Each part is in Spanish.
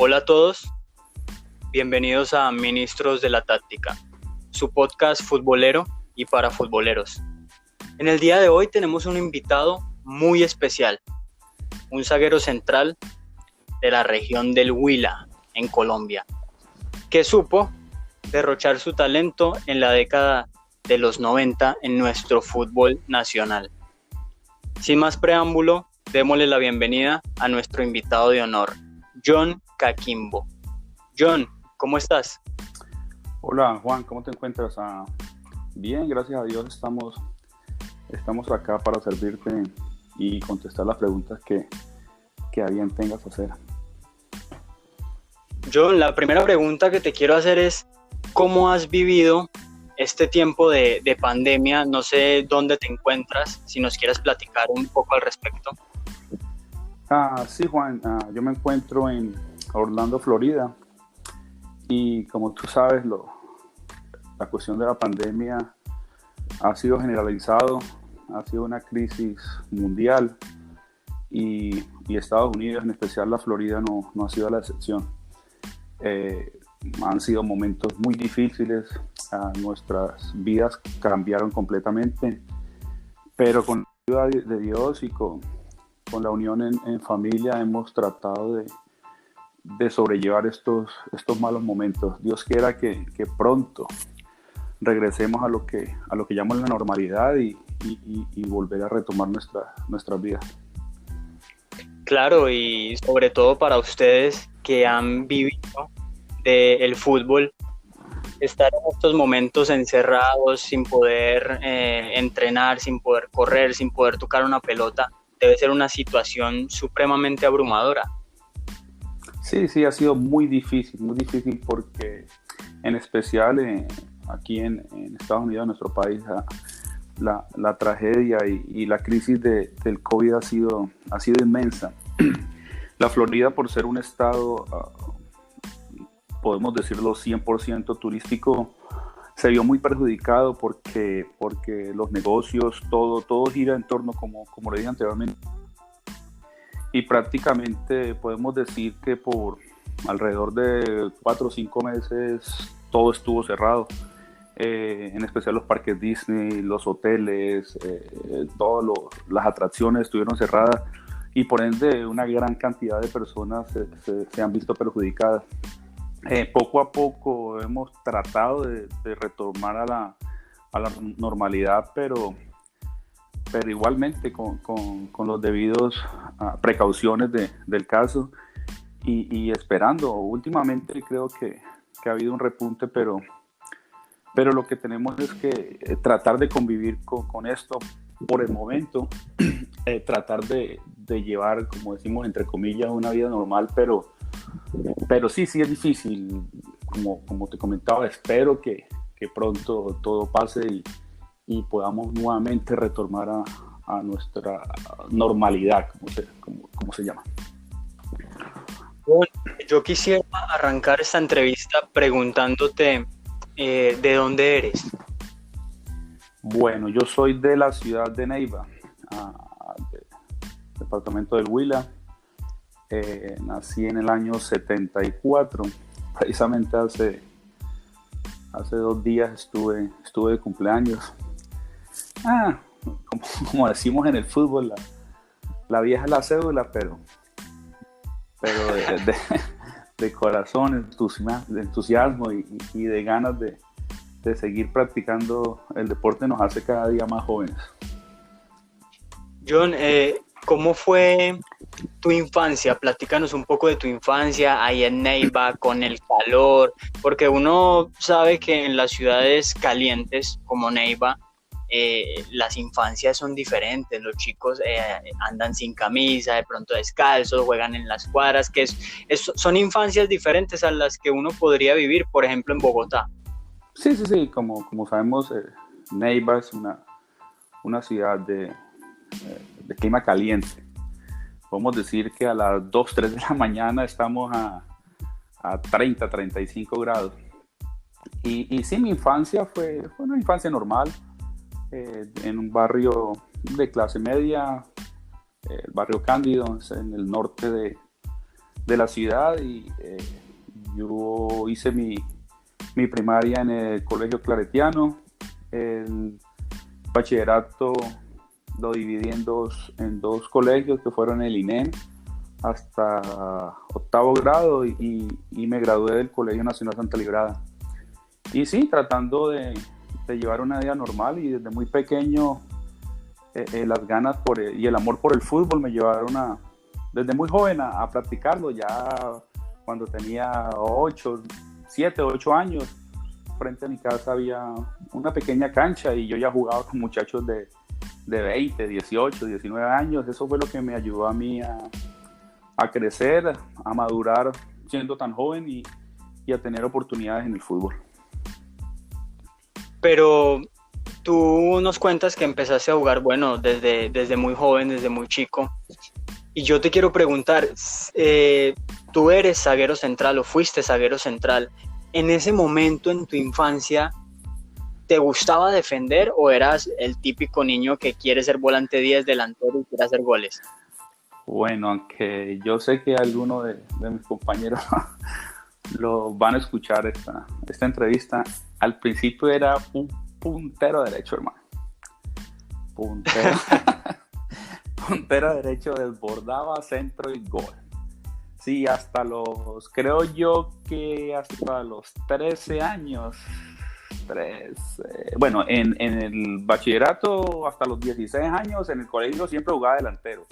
Hola a todos, bienvenidos a Ministros de la Táctica, su podcast futbolero y para futboleros. En el día de hoy tenemos un invitado muy especial, un zaguero central de la región del Huila, en Colombia, que supo derrochar su talento en la década de los 90 en nuestro fútbol nacional. Sin más preámbulo, démosle la bienvenida a nuestro invitado de honor, John Caquimbo. John, ¿cómo estás? Hola Juan, ¿cómo te encuentras? Bien, gracias a Dios estamos acá para servirte y contestar las preguntas que a bien tengas que hacer. John, la primera pregunta que te quiero hacer es ¿cómo has vivido este tiempo de pandemia? No sé dónde te encuentras, si nos quieres platicar un poco al respecto. Sí, Juan, yo me encuentro en Orlando, Florida, y como tú sabes, la cuestión de la pandemia ha sido generalizado, ha sido una crisis mundial y Estados Unidos, en especial la Florida, no ha sido la excepción. Han sido momentos muy difíciles, nuestras vidas cambiaron completamente, pero con la ayuda de Dios y con la unión en familia hemos tratado de sobrellevar estos malos momentos. Dios quiera que pronto regresemos a lo que llamamos la normalidad y volver a retomar nuestras vidas. Claro, y sobre todo para ustedes que han vivido del fútbol, estar en estos momentos encerrados sin poder entrenar, sin poder correr, sin poder tocar una pelota, debe ser una situación supremamente abrumadora. Sí, ha sido muy difícil porque en especial aquí en Estados Unidos, en nuestro país, la tragedia y la crisis del COVID ha sido inmensa. La Florida, por ser un estado, podemos decirlo 100% turístico, se vio muy perjudicado porque los negocios, todo gira en torno, como le dije anteriormente, y prácticamente podemos decir que por alrededor de 4 o 5 meses todo estuvo cerrado, en especial los parques Disney, los hoteles, todas las atracciones estuvieron cerradas y por ende una gran cantidad de personas se han visto perjudicadas. Poco a poco hemos tratado de retomar a la normalidad, pero igualmente con los debidos precauciones del caso y esperando. Últimamente creo que ha habido un repunte, pero lo que tenemos es que tratar de convivir con esto por el momento, tratar de llevar, como decimos, entre comillas, una vida normal, pero sí es difícil, como te comentaba. Espero que pronto todo pase y podamos nuevamente retomar a nuestra normalidad, como se llama. Bueno, yo quisiera arrancar esta entrevista preguntándote ¿de dónde eres? Bueno, yo soy de la ciudad de Neiva, departamento del Huila. Nací en el año 74, precisamente hace 2 días estuve de cumpleaños. Como decimos en el fútbol, la vieja es la cédula, pero de corazón, de entusiasmo y de ganas de seguir practicando el deporte nos hace cada día más jóvenes. John, ¿cómo fue tu infancia? Platícanos un poco de tu infancia ahí en Neiva, con el calor, porque uno sabe que en las ciudades calientes como Neiva, las infancias son diferentes. Los chicos andan sin camisa, de pronto descalzos, juegan en las cuadras, que son infancias diferentes a las que uno podría vivir, por ejemplo, en Bogotá. Sí, como sabemos, Neiva es una ciudad de clima caliente. Podemos decir que a las 2, 3 de la mañana estamos a 30, 35 grados. Y sí, mi infancia fue una infancia normal, en un barrio de clase media, el barrio Cándido, en el norte de de la ciudad y yo hice mi primaria en el Colegio Claretiano. El bachillerato lo dividí en dos colegios que fueron el INEM hasta octavo grado y me gradué del Colegio Nacional Santa Librada. Y sí, tratando de llevar una vida normal, y desde muy pequeño las ganas y el amor por el fútbol me llevaron desde muy joven a practicarlo. Ya cuando tenía 7, 8 años, frente a mi casa había una pequeña cancha y yo ya jugaba con muchachos de 20, 18, 19 años. Eso fue lo que me ayudó a mí a crecer, a madurar siendo tan joven y a tener oportunidades en el fútbol. Pero tú nos cuentas que empezaste a jugar, bueno, desde muy joven, desde muy chico. Y yo te quiero preguntar, tú eres zaguero central o fuiste zaguero central. ¿En ese momento en tu infancia te gustaba defender o eras el típico niño que quiere ser volante 10, delantero y quiere hacer goles? Bueno, aunque yo sé que algunos de mis compañeros lo van a escuchar esta entrevista, al principio era un puntero derecho, hermano. Puntero derecho, desbordaba, centro y gol. Sí, creo yo que hasta los 13 años, bueno, en el bachillerato hasta los 16 años, en el colegio siempre jugaba delantero.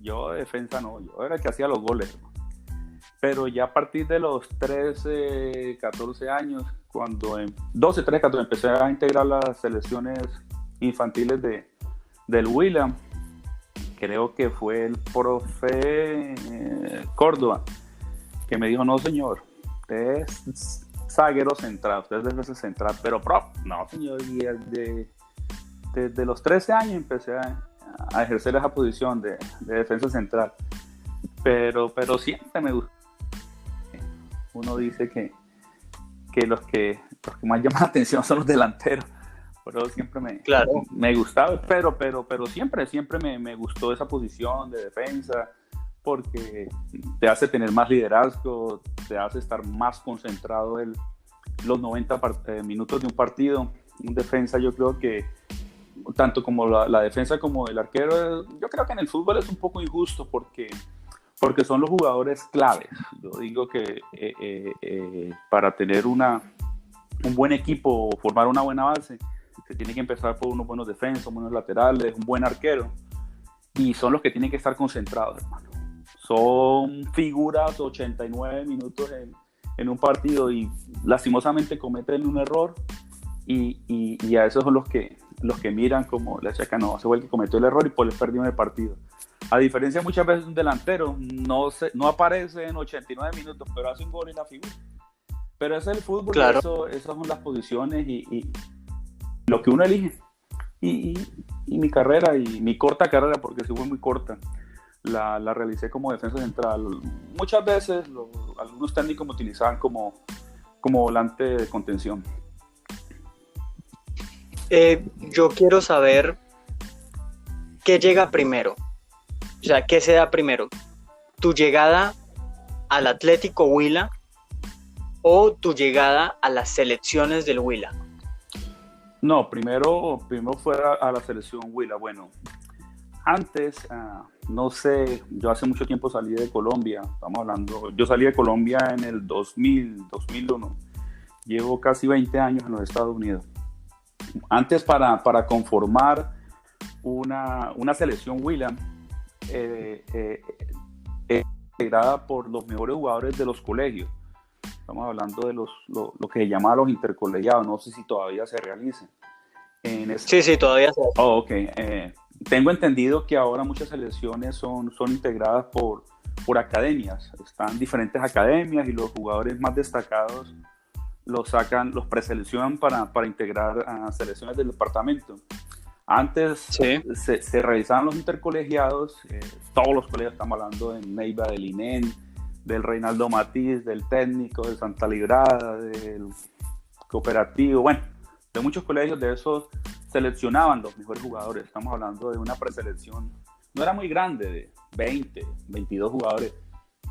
Yo defensa no, yo era el que hacía los goles, hermano. Pero ya a partir de los 13, 14 años, 13, 14, empecé a integrar las selecciones infantiles del Huila. Creo que fue el profe Córdoba que me dijo: no señor, usted es zaguero central, usted es defensa central. Pero no señor, y desde los 13 años empecé a ejercer esa posición de defensa central. Pero siempre me gustó. Uno dice que los que más llaman la atención son los delanteros. Pero siempre me gustaba, pero siempre me gustó esa posición de defensa, porque te hace tener más liderazgo, te hace estar más concentrado en los 90 minutos de un partido. Un defensa, yo creo que tanto como la defensa como el arquero, yo creo que en el fútbol es un poco injusto porque son los jugadores claves. Yo digo que para tener un buen equipo, formar una buena base, se tiene que empezar por unos buenos defensas, buenos laterales, un buen arquero, y son los que tienen que estar concentrados, hermano. Son figuras 89 minutos en un partido y lastimosamente cometen un error y a esos son los que miran como la chaca, no, ese fue el que cometió el error y por el perdió en el partido. A diferencia muchas veces un delantero no aparece en 89 minutos, pero hace un gol y la figura. Pero ese es el fútbol, claro. Esas son las posiciones y lo que uno elige. Y mi carrera, y mi corta carrera, porque sí fue muy corta, la realicé como defensa central. Muchas veces algunos técnicos me utilizaban como volante de contención. Yo quiero saber qué llega primero. O sea, ¿qué se da primero? ¿Tu llegada al Atlético Huila o tu llegada a las selecciones del Huila? No, primero fue a la selección Huila. Bueno, antes, no sé, yo hace mucho tiempo salí de Colombia. Yo salí de Colombia en el 2000, 2001. Llevo casi 20 años en los Estados Unidos. Antes, para conformar una selección Huila, integrada por los mejores jugadores de los colegios. Estamos hablando de lo que se llamaba los intercolegiados. No sé si todavía se realizan. Sí, todavía se hace. Ok. Tengo entendido que ahora muchas selecciones son integradas por academias. Están diferentes academias y los jugadores más destacados los preseleccionan para integrar a selecciones del departamento. Antes sí. se realizaban los intercolegiados, todos los colegios, estamos hablando de Neiva, del INEN, del Reinaldo Matiz, del Técnico, de Santa Librada, del Cooperativo, bueno, de muchos colegios. De esos seleccionaban los mejores jugadores. Estamos hablando de una preselección, no era muy grande, de 20, 22 jugadores,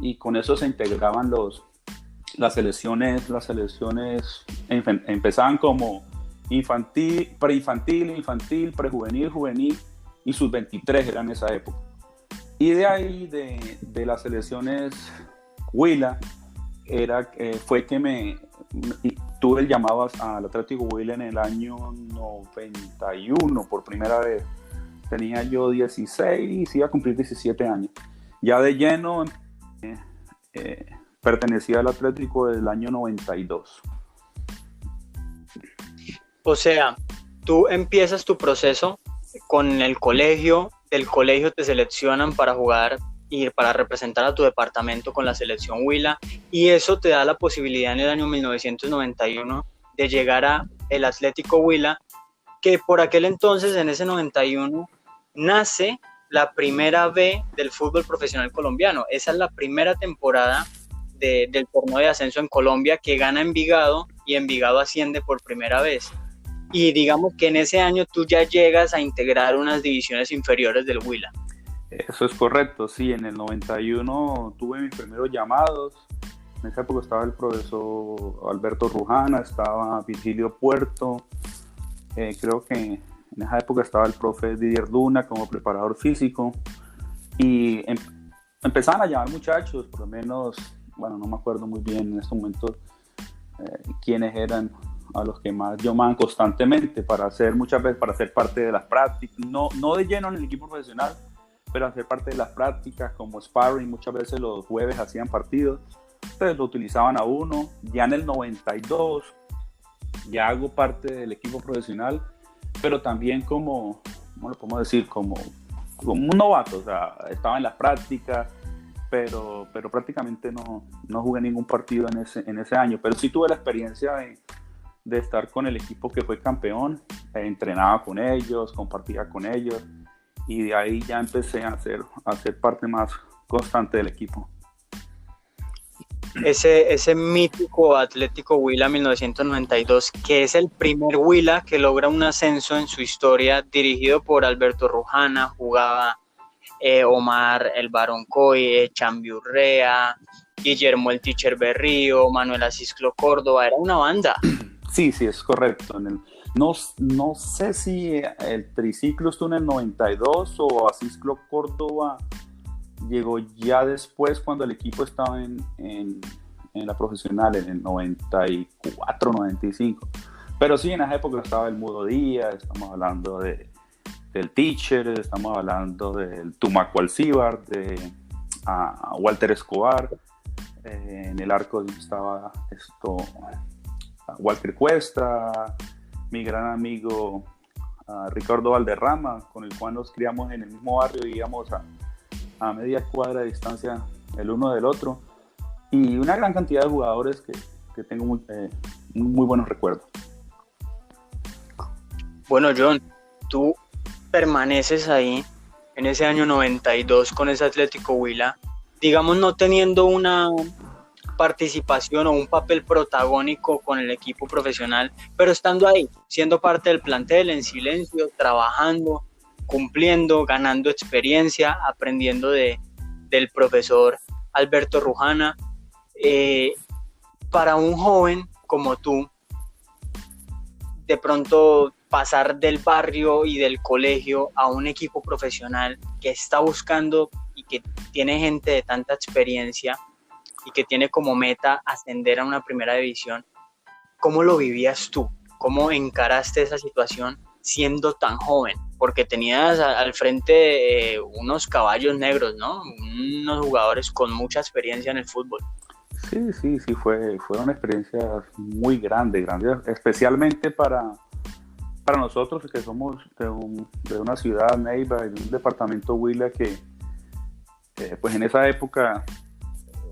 y con eso se integraban las selecciones empezaban como infantil, preinfantil, prejuvenil, juvenil y sub-23 eran en esa época. Y de ahí, de las selecciones Huila, fue que tuve el llamado al Atlético Huila en el año 91 por primera vez. Tenía yo 16, iba a cumplir 17 años. Ya de lleno pertenecía al Atlético del año 92. O sea, tú empiezas tu proceso con el colegio, del colegio te seleccionan para jugar y para representar a tu departamento con la selección Huila, y eso te da la posibilidad en el año 1991 de llegar a el Atlético Huila, que por aquel entonces, en ese 91, nace la primera B del fútbol profesional colombiano. Esa es la primera temporada del torneo de ascenso en Colombia, que gana Envigado, y Envigado asciende por primera vez. Y digamos que en ese año tú ya llegas a integrar unas divisiones inferiores del Huila. Eso es correcto, sí, en el 91 tuve mis primeros llamados. En esa época estaba el profesor Alberto Rujana, estaba Virgilio Puerto, creo que en esa época estaba el profe Didier Luna como preparador físico, y empezaban a llamar muchachos, por lo menos, bueno, no me acuerdo muy bien en estos momentos quiénes eran a los que más llamaban constantemente muchas veces para hacer parte de las prácticas, no de lleno en el equipo profesional, pero hacer parte de las prácticas como sparring. Muchas veces los jueves hacían partidos, entonces lo utilizaban a uno. Ya en el 92 ya hago parte del equipo profesional, pero también como, ¿cómo lo podemos decir? Como un novato, o sea, estaba en las prácticas, pero prácticamente no jugué ningún partido en ese año, pero sí tuve la experiencia de estar con el equipo que fue campeón, entrenaba con ellos, compartía con ellos, y de ahí ya empecé a ser parte más constante del equipo. Ese mítico Atlético Huila 1992, que es el primer Huila que logra un ascenso en su historia, dirigido por Alberto Rujana. Jugaba Omar el Barón Coy, Chambiurrea, Guillermo el Teacher Berrío, Manuel Asisclo Córdoba. Era una banda. Sí, es correcto. No sé si el triciclo estuvo en el 92 o Asisclo Córdoba llegó ya después, cuando el equipo estaba en la profesional, en el 94, 95. Pero sí, en esa época estaba el Mudo Díaz, estamos hablando del Teacher, estamos hablando del Tumaco Alcíbar, de Walter Escobar. En el arco estaba Walter Cuesta, mi gran amigo Ricardo Valderrama, con el cual nos criamos en el mismo barrio y íbamos a media cuadra de distancia el uno del otro, y una gran cantidad de jugadores que tengo muy buenos recuerdos. Bueno, John, tú permaneces ahí en ese año 92 con ese Atlético Huila, digamos, no teniendo una participación o un papel protagónico con el equipo profesional, pero estando ahí, siendo parte del plantel, en silencio, trabajando, cumpliendo, ganando experiencia, aprendiendo del profesor Alberto Rujana. Para un joven como tú, de pronto pasar del barrio y del colegio a un equipo profesional que está buscando y que tiene gente de tanta experiencia y que tiene como meta ascender a una primera división, ¿cómo lo vivías tú? ¿Cómo encaraste esa situación siendo tan joven? Porque tenías al frente unos caballos negros, ¿no? Unos jugadores con mucha experiencia en el fútbol. Sí, fue una experiencia muy grande, especialmente para nosotros que somos de una ciudad, Neiva, de un departamento Huila que pues en esa época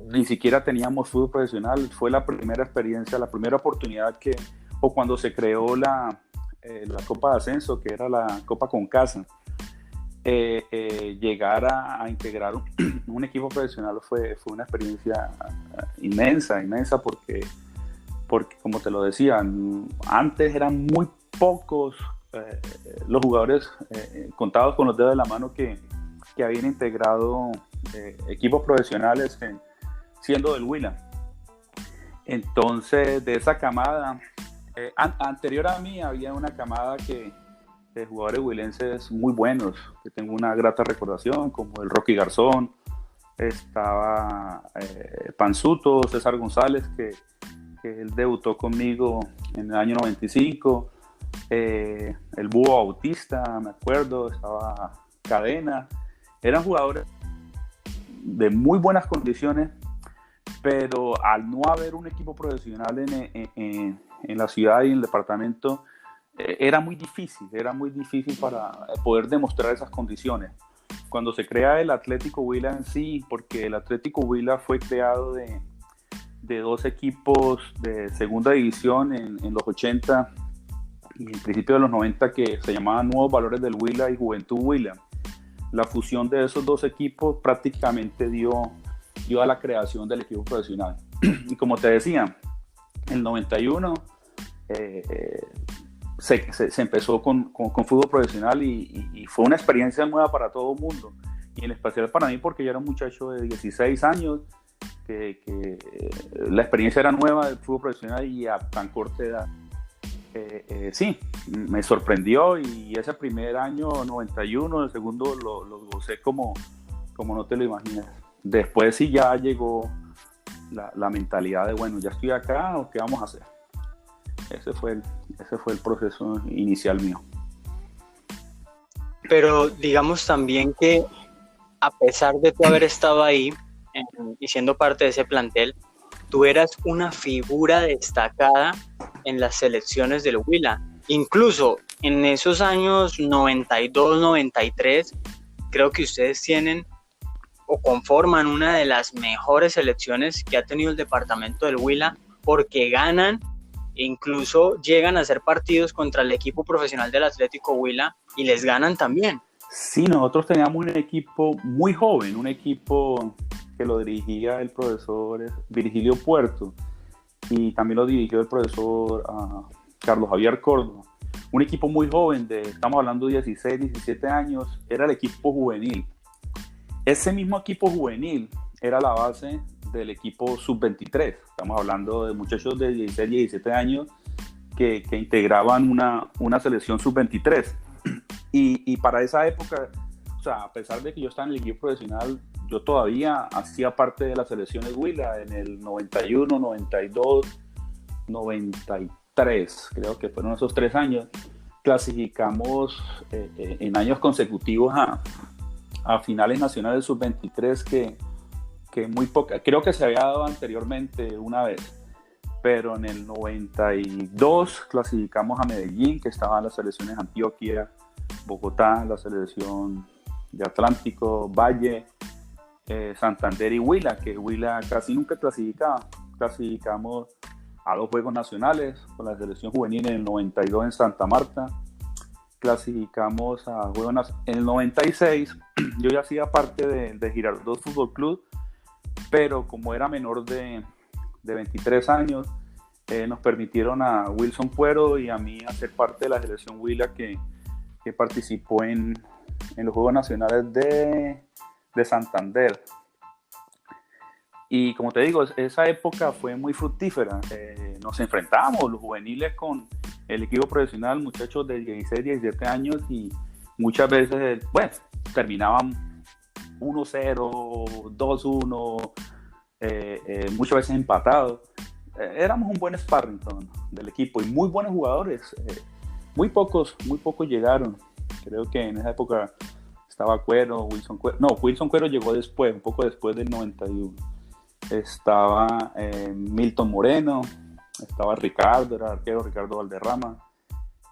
ni siquiera teníamos fútbol profesional. Fue la primera experiencia, la primera oportunidad o cuando se creó la Copa de Ascenso, que era la Copa Concasa, llegar a integrar un equipo profesional fue una experiencia inmensa, porque como te lo decía, antes eran muy pocos los jugadores contados con los dedos de la mano que habían integrado equipos profesionales siendo del Huila. Entonces, de esa camada, anterior a mí había una camada de jugadores huilenses muy buenos, que tengo una grata recordación, como el Rocky Garzón, estaba Panzuto, César González, que él debutó conmigo en el año 95, el Búho Bautista, me acuerdo, estaba Cadena. Eran jugadores de muy buenas condiciones, pero al no haber un equipo profesional en la ciudad y en el departamento, era muy difícil para poder demostrar esas condiciones. Cuando se crea el Atlético Huila en sí, porque el Atlético Huila fue creado de dos equipos de segunda división en los 80 y en principio de los 90, que se llamaban Nuevos Valores del Huila y Juventud Huila. La fusión de esos dos equipos prácticamente dio a la creación del equipo profesional. Y como te decía, en el 91 se empezó con fútbol profesional y fue una experiencia nueva para todo el mundo, y en especial para mí, porque yo era un muchacho de 16 años, que la experiencia era nueva del fútbol profesional y a tan corta edad. Sí, me sorprendió, y ese primer año 91, el segundo lo gocé como no te lo imaginas. Después sí ya llegó la mentalidad de, bueno, ya estoy acá, ¿o qué vamos a hacer? Ese fue el proceso inicial mío. Pero digamos también que a pesar de tú haber estado ahí y siendo parte de ese plantel, tú eras una figura destacada en las selecciones del Huila. Incluso en esos años 92, 93, creo que ustedes tienen o conforman una de las mejores selecciones que ha tenido el departamento del Huila, porque ganan e incluso llegan a hacer partidos contra el equipo profesional del Atlético Huila y les ganan también. Sí, nosotros teníamos un equipo muy joven, un equipo que lo dirigía el profesor Virgilio Puerto, y también lo dirigió el profesor Carlos Javier Córdoba. Un equipo muy joven, estamos hablando de 16, 17 años, era el equipo juvenil. Ese mismo equipo juvenil era la base del equipo sub-23. Estamos hablando de muchachos de 16, 17 años que integraban una selección sub-23. Y para esa época, o sea, a pesar de que yo estaba en el equipo profesional, yo todavía hacía parte de la selección de Huila en el 91, 92, 93. Creo que fueron esos 3 años. Clasificamos en años consecutivos a finales nacionales sub-23 que muy poca, creo que se había dado anteriormente una vez, pero en el 92 clasificamos a Medellín, que estaban las selecciones Antioquia, Bogotá, la selección de Atlántico, Valle, Santander y Huila, que Huila casi nunca clasificaba. Clasificamos a 2 juegos nacionales con la selección juvenil en el 92 en Santa Marta. Clasificamos a juegos en el 96. Yo ya hacía parte de Girardot Fútbol Club, pero como era menor de 23 años, nos permitieron a Wilson Puero y a mí hacer parte de la selección Huila que participó en los Juegos Nacionales de Santander. Y como te digo, esa época fue muy fructífera. Nos enfrentábamos los juveniles con el equipo profesional, muchachos de 16, 17 años, y muchas veces, bueno, terminaban 1-0, 2-1, muchas veces empatados. Éramos un buen sparring del equipo y muy buenos jugadores. Muy pocos llegaron. Creo que en esa época estaba Wilson Cuero llegó después, un poco después del 91. Estaba Milton Moreno, estaba Ricardo, era arquero, Ricardo Valderrama,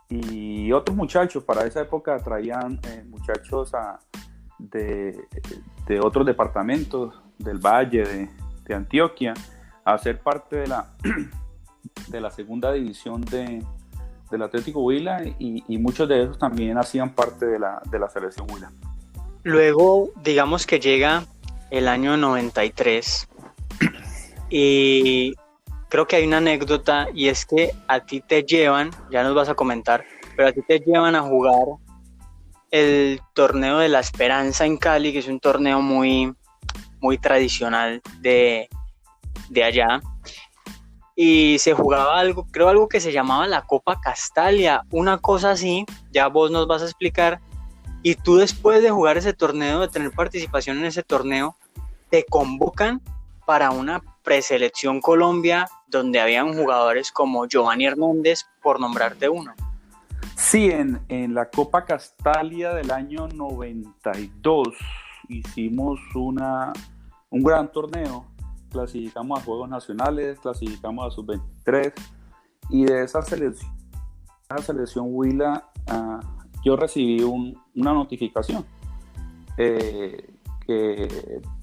y otros muchachos. Para esa época traían muchachos de otros departamentos del Valle, de Antioquia, a ser parte de la segunda división del Atlético Huila, y muchos de esos también hacían parte de la selección Huila. Luego, digamos que llega el año 93 y creo que hay una anécdota, y es que a ti te llevan, ya nos vas a comentar, pero a ti te llevan a jugar el torneo de la Esperanza en Cali, que es un torneo muy, muy tradicional de de allá, y se jugaba algo, creo algo que se llamaba la Copa Castalia, una cosa así, ya vos nos vas a explicar, y tú después de jugar ese torneo, de tener participación en ese torneo, te convocan para una preselección Colombia donde habían jugadores como Giovanni Hernández, por nombrarte uno. Sí, en la Copa Castalia del año 92 hicimos un gran torneo. Clasificamos a Juegos Nacionales, clasificamos a Sub-23, y de esa selección Huila, yo recibí una notificación que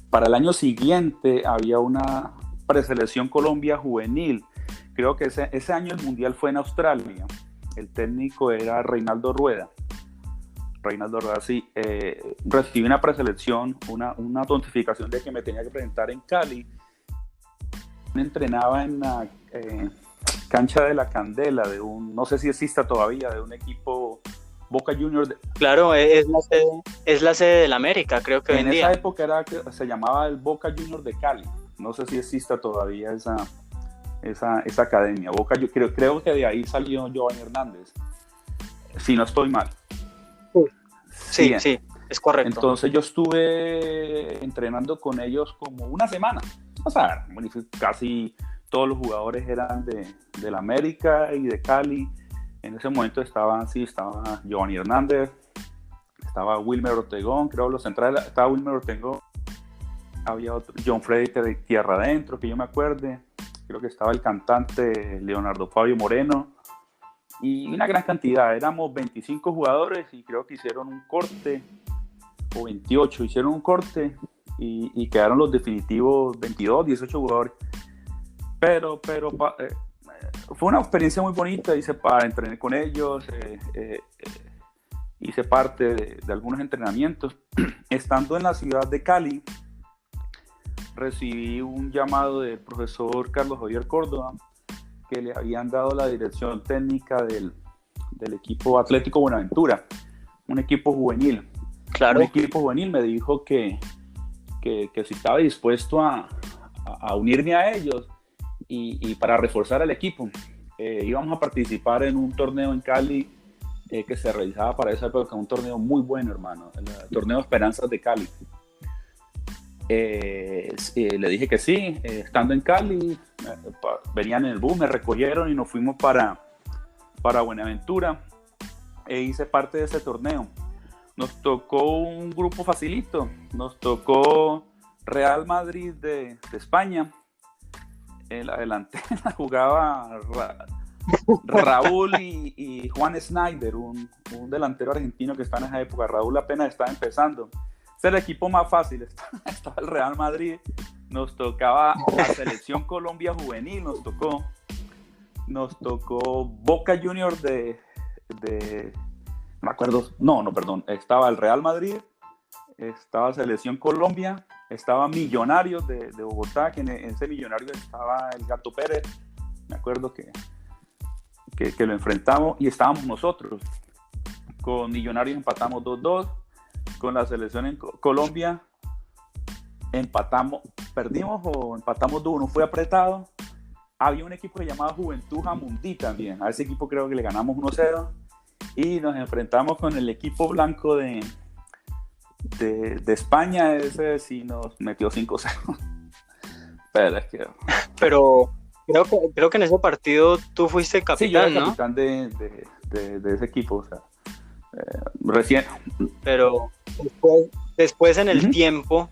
para el año siguiente había una preselección Colombia juvenil. Creo que ese año el mundial fue en Australia. El técnico era Reinaldo Rueda, sí. Recibí una preselección, una notificación de que me tenía que presentar en Cali. Entrenaba en la cancha de la Candela, no sé si exista todavía, de un equipo Boca Juniors. Claro, es la sede del América, creo que en esa época se llamaba el Boca Juniors de Cali. No sé si exista todavía esa academia. Yo creo que de ahí salió Giovanni Hernández, si no estoy mal. Sí, es correcto. Entonces yo estuve entrenando con ellos como una semana. O sea, casi todos los jugadores eran del América y de Cali. En ese momento estaba Giovanni Hernández, estaba Wilmer Ortegón, creo los centrales, estaba Wilmer Ortegón, había otro, John Freddy de Tierra Adentro, que yo me acuerde, creo que estaba el cantante Leonardo Fabio Moreno, y una gran cantidad, éramos 25 jugadores y creo que hicieron un corte, o 28, hicieron un corte y quedaron los definitivos 22, 18 jugadores, pero fue una experiencia muy bonita. Entrené con ellos, hice parte de algunos entrenamientos. Estando en la ciudad de Cali, recibí un llamado del profesor Carlos Javier Córdoba, que le habían dado la dirección técnica del equipo Atlético Buenaventura, un equipo juvenil. Claro. Un equipo juvenil me dijo que si estaba dispuesto a unirme a ellos y para reforzar el equipo. Íbamos a participar en un torneo en Cali que se realizaba para esa época, un torneo muy bueno, hermano, el torneo Esperanzas de Cali. Le dije que sí. Estando en Cali, venían en el bus, me recogieron y nos fuimos para Buenaventura, hice parte de ese torneo. Nos tocó un grupo facilito, nos tocó Real Madrid de España. En la delantera jugaba Raúl y Juan Snyder, un delantero argentino que está en esa época. Raúl apenas estaba empezando. Ese era el equipo más fácil. Estaba el Real Madrid, nos tocaba la selección Colombia juvenil, nos tocó Boca Juniors de no me acuerdo, perdón, estaba el Real Madrid, estaba Selección Colombia, estaba Millonarios de Bogotá, que en ese Millonario estaba el Gato Pérez, me acuerdo que lo enfrentamos, y estábamos nosotros. Con Millonarios empatamos 2-2, con la selección en Colombia perdimos o empatamos 2-1, fue apretado. Había un equipo que llamaba Juventud Jamundí también, a ese equipo creo que le ganamos 1-0, y nos enfrentamos con el equipo blanco de España. Ese sí nos metió 5-0. Pero creo que en ese partido tú fuiste capitán, sí, yo era ¿no? capitán de ese equipo, o sea, recién. Pero después en el tiempo,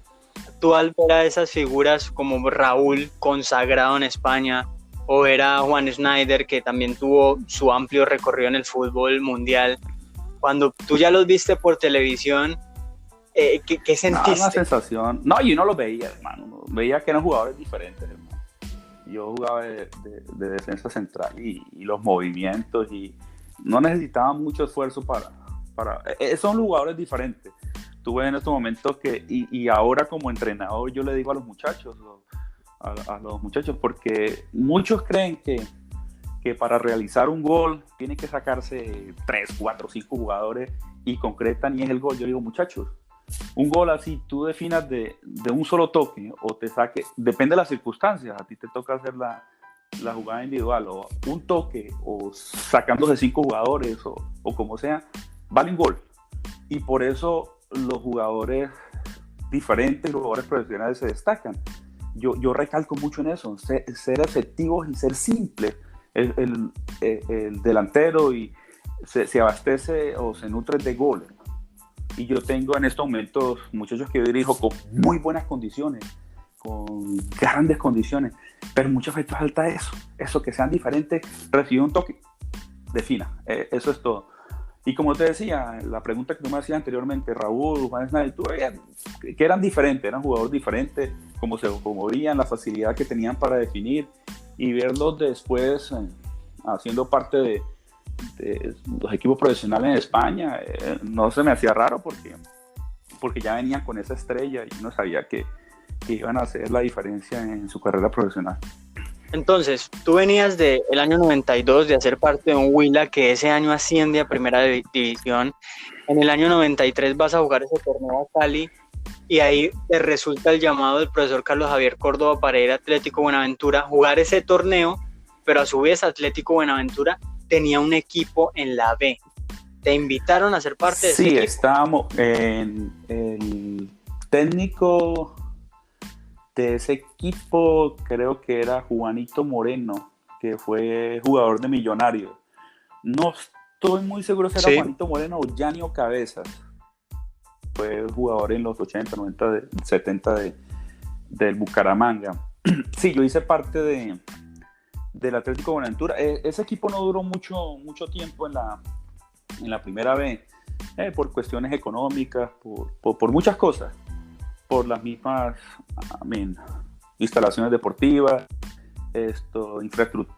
tú al ver a esas figuras como Raúl, consagrado en España, o era Juan Snyder, que también tuvo su amplio recorrido en el fútbol mundial, cuando tú ya los viste por televisión, ¿qué sentiste? Una sensación. No, yo no los veía, hermano. Veía que eran jugadores diferentes, hermano. Yo jugaba de defensa central y los movimientos, y no necesitaba mucho esfuerzo para son jugadores diferentes. Tuve en estos momentos y ahora como entrenador yo le digo a los muchachos, porque muchos creen que para realizar un gol tienen que sacarse 3, 4, 5 jugadores y concretan y es el gol. Yo digo, muchachos, un gol así, tú definas de un solo toque o te saque, depende de las circunstancias, a ti te toca hacer la jugada individual o un toque o sacándose 5 jugadores o como sea, vale un gol. Y por eso los jugadores diferentes, los jugadores profesionales se destacan. Yo recalco mucho en eso, ser efectivos y ser simples. El delantero y se abastece o se nutre de goles. Y yo tengo en estos momentos muchachos que yo dirijo con muy buenas condiciones, con grandes condiciones, pero muchas veces falta eso que sean diferentes, recibir un toque, defina, eso es todo. Y como te decía, la pregunta que tú me hacías anteriormente, Raúl, Juan Snell, tú veías que eran diferentes, eran jugadores diferentes, cómo se movían, la facilidad que tenían para definir, y verlos después haciendo parte de los equipos profesionales en España, no se me hacía raro porque ya venían con esa estrella y uno sabía que iban a hacer la diferencia en su carrera profesional. Entonces, tú venías del año 92 de hacer parte de un Huila que ese año asciende a Primera División. En el año 93 vas a jugar ese torneo a Cali y ahí te resulta el llamado del profesor Carlos Javier Córdoba para ir a Atlético Buenaventura, jugar ese torneo, pero a su vez Atlético Buenaventura tenía un equipo en la B. ¿Te invitaron a ser parte de ese equipo? Sí, estábamos en el técnico de ese equipo, creo que era Juanito Moreno, que fue jugador de Millonarios. No estoy muy seguro si era Juanito Moreno o Yanio Cabezas. Fue jugador en los 80, 90, 70 del Bucaramanga. Sí, yo hice parte del Atlético Buenaventura. Ese equipo no duró mucho tiempo en la primera B, por cuestiones económicas, por muchas cosas, por las mismas instalaciones deportivas,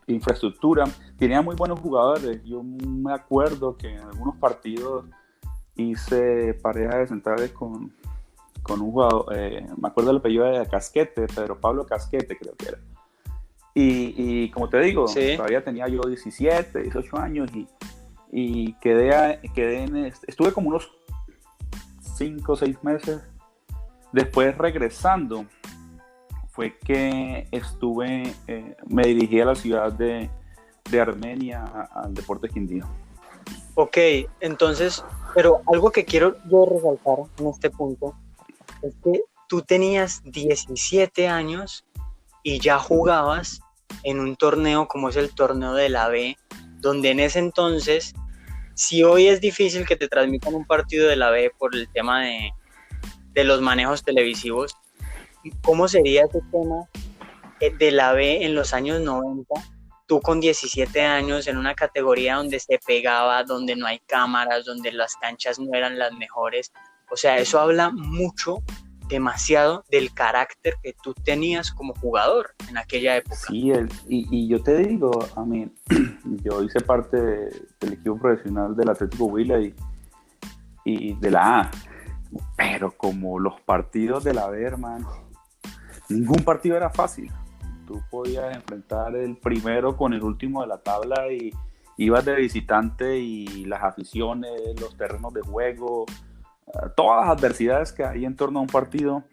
infraestructura. Tenía muy buenos jugadores. Yo me acuerdo que en algunos partidos hice pareja de centrales con un jugador, me acuerdo el apellido de Casquete, Pedro Pablo Casquete creo que era. Y como te digo, sí, todavía tenía yo 17, 18 años y estuve como unos 5 o 6 meses. Después regresando fue que me dirigí a la ciudad de Armenia, al Deportes Quindío. Ok, entonces, pero algo que quiero yo resaltar en este punto es que tú tenías 17 años y ya jugabas en un torneo como es el torneo de la B, donde en ese entonces, si hoy es difícil que te transmitan un partido de la B por el tema de los manejos televisivos, ¿cómo sería ese tema de la B en los años 90? Tú con 17 años en una categoría donde se pegaba, donde no hay cámaras, donde las canchas no eran las mejores. O sea, eso habla demasiado del carácter que tú tenías como jugador en aquella época. Sí, y yo te digo, yo hice parte del equipo profesional del Atlético Huila y de la A, pero como los partidos de la B, hermano, ningún partido era fácil. Tú podías enfrentar el primero con el último de la tabla y ibas de visitante y las aficiones, los terrenos de juego, todas las adversidades que hay en torno a un partido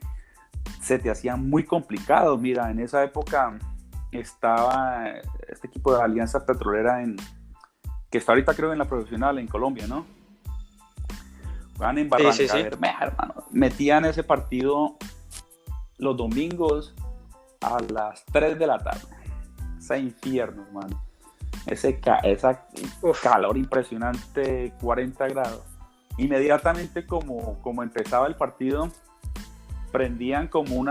se te hacían muy complicados. Mira, en esa época estaba este equipo de Alianza Petrolera que está ahorita creo en la profesional en Colombia, ¿no? Juegan en Barranca Bermeja, hermano. Metían ese partido los domingos a las 3 de la tarde. Ese infierno, hermano. Esa calor impresionante, 40 grados. Inmediatamente como empezaba el partido, prendían como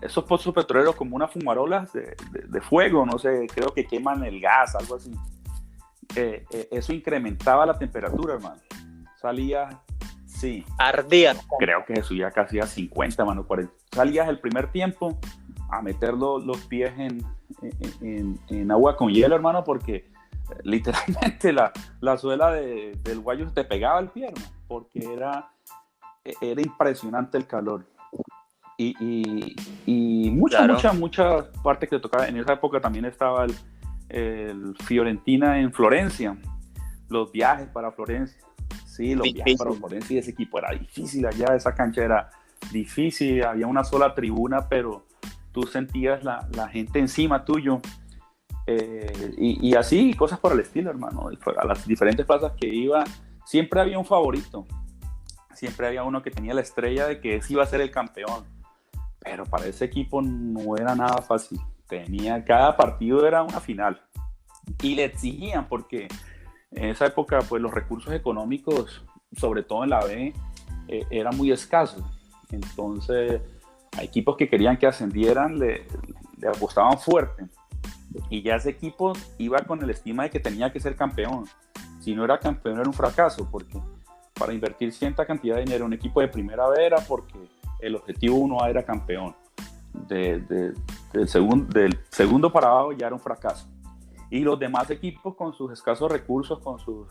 esos pozos petroleros como unas fumarolas de fuego, no sé, creo que queman el gas, algo así. Eso incrementaba la temperatura, hermano. Salía, sí. Ardía. Creo que se subía casi a 50, mano, 40. Salías el primer tiempo a meter los pies en agua con hielo, hermano, porque literalmente la suela del guayo te pegaba al pie, hermano, porque era impresionante el calor. Y muchas partes que tocaba. En esa época también estaba el Fiorentina en Florencia, los viajes para Florencia. Sí, los viajes para Difícil. Orense y ese equipo era difícil allá, esa cancha era difícil, había una sola tribuna, pero tú sentías la gente encima tuyo. Y así, cosas por el estilo, hermano. A las diferentes plazas que iba, siempre había un favorito. Siempre había uno que tenía la estrella de que ese iba a ser el campeón. Pero para ese equipo no era nada fácil. Cada partido era una final. Y le exigían, porque en esa época, pues los recursos económicos, sobre todo en la B, eran muy escasos. Entonces, a equipos que querían que ascendieran le apostaban fuerte. Y ya ese equipo iba con el estima de que tenía que ser campeón. Si no era campeón era un fracaso, porque para invertir cierta cantidad de dinero en un equipo de primera B era porque el objetivo uno era campeón. Del segundo para abajo ya era un fracaso. Y los demás equipos con sus escasos recursos, con sus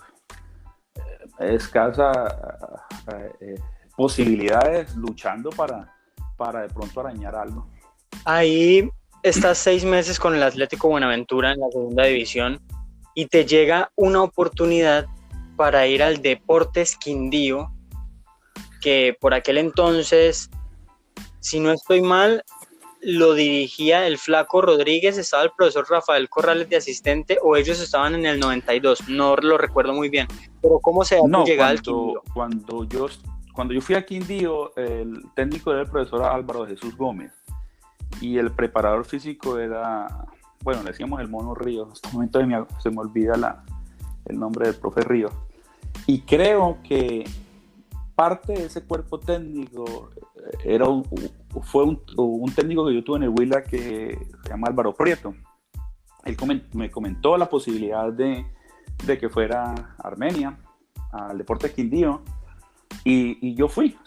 escasas posibilidades, luchando para de pronto arañar algo. Ahí estás 6 meses con el Atlético Buenaventura en la segunda división y te llega una oportunidad para ir al Deportes Quindío, que por aquel entonces, si no estoy mal, lo dirigía el Flaco Rodríguez, estaba el profesor Rafael Corrales de asistente, o ellos estaban en el 92, no lo recuerdo muy bien. Pero ¿cómo se da tu llegada al Quindío? Cuando yo fui al Quindío, el técnico era el profesor Álvaro Jesús Gómez y el preparador físico era, bueno, le decíamos el Mono Ríos. En este momento se me olvida el nombre del profe Ríos. Y creo que parte de ese cuerpo técnico fue un técnico que yo tuve en el Huila que se llama Álvaro Prieto. Él me comentó la posibilidad de que fuera a Armenia, al Deportes Quindío, y yo fui.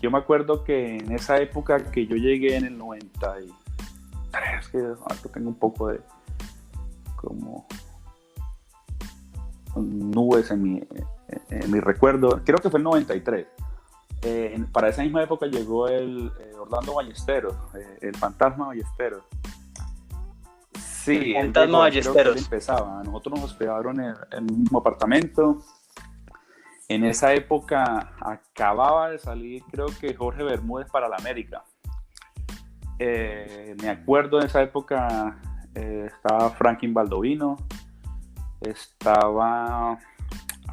Yo me acuerdo que en esa época que yo llegué en el 93, que tengo un poco de como nubes en mi recuerdo, creo que fue el 93. Para esa misma época llegó el Orlando Ballesteros, el Fantasma Ballesteros. Sí, el Fantasma Ballesteros. Empezaba. Nosotros nos hospedaron en el mismo apartamento. En esa época acababa de salir, creo que Jorge Bermúdez para la América. Me acuerdo en esa época estaba Franklin Baldovino, estaba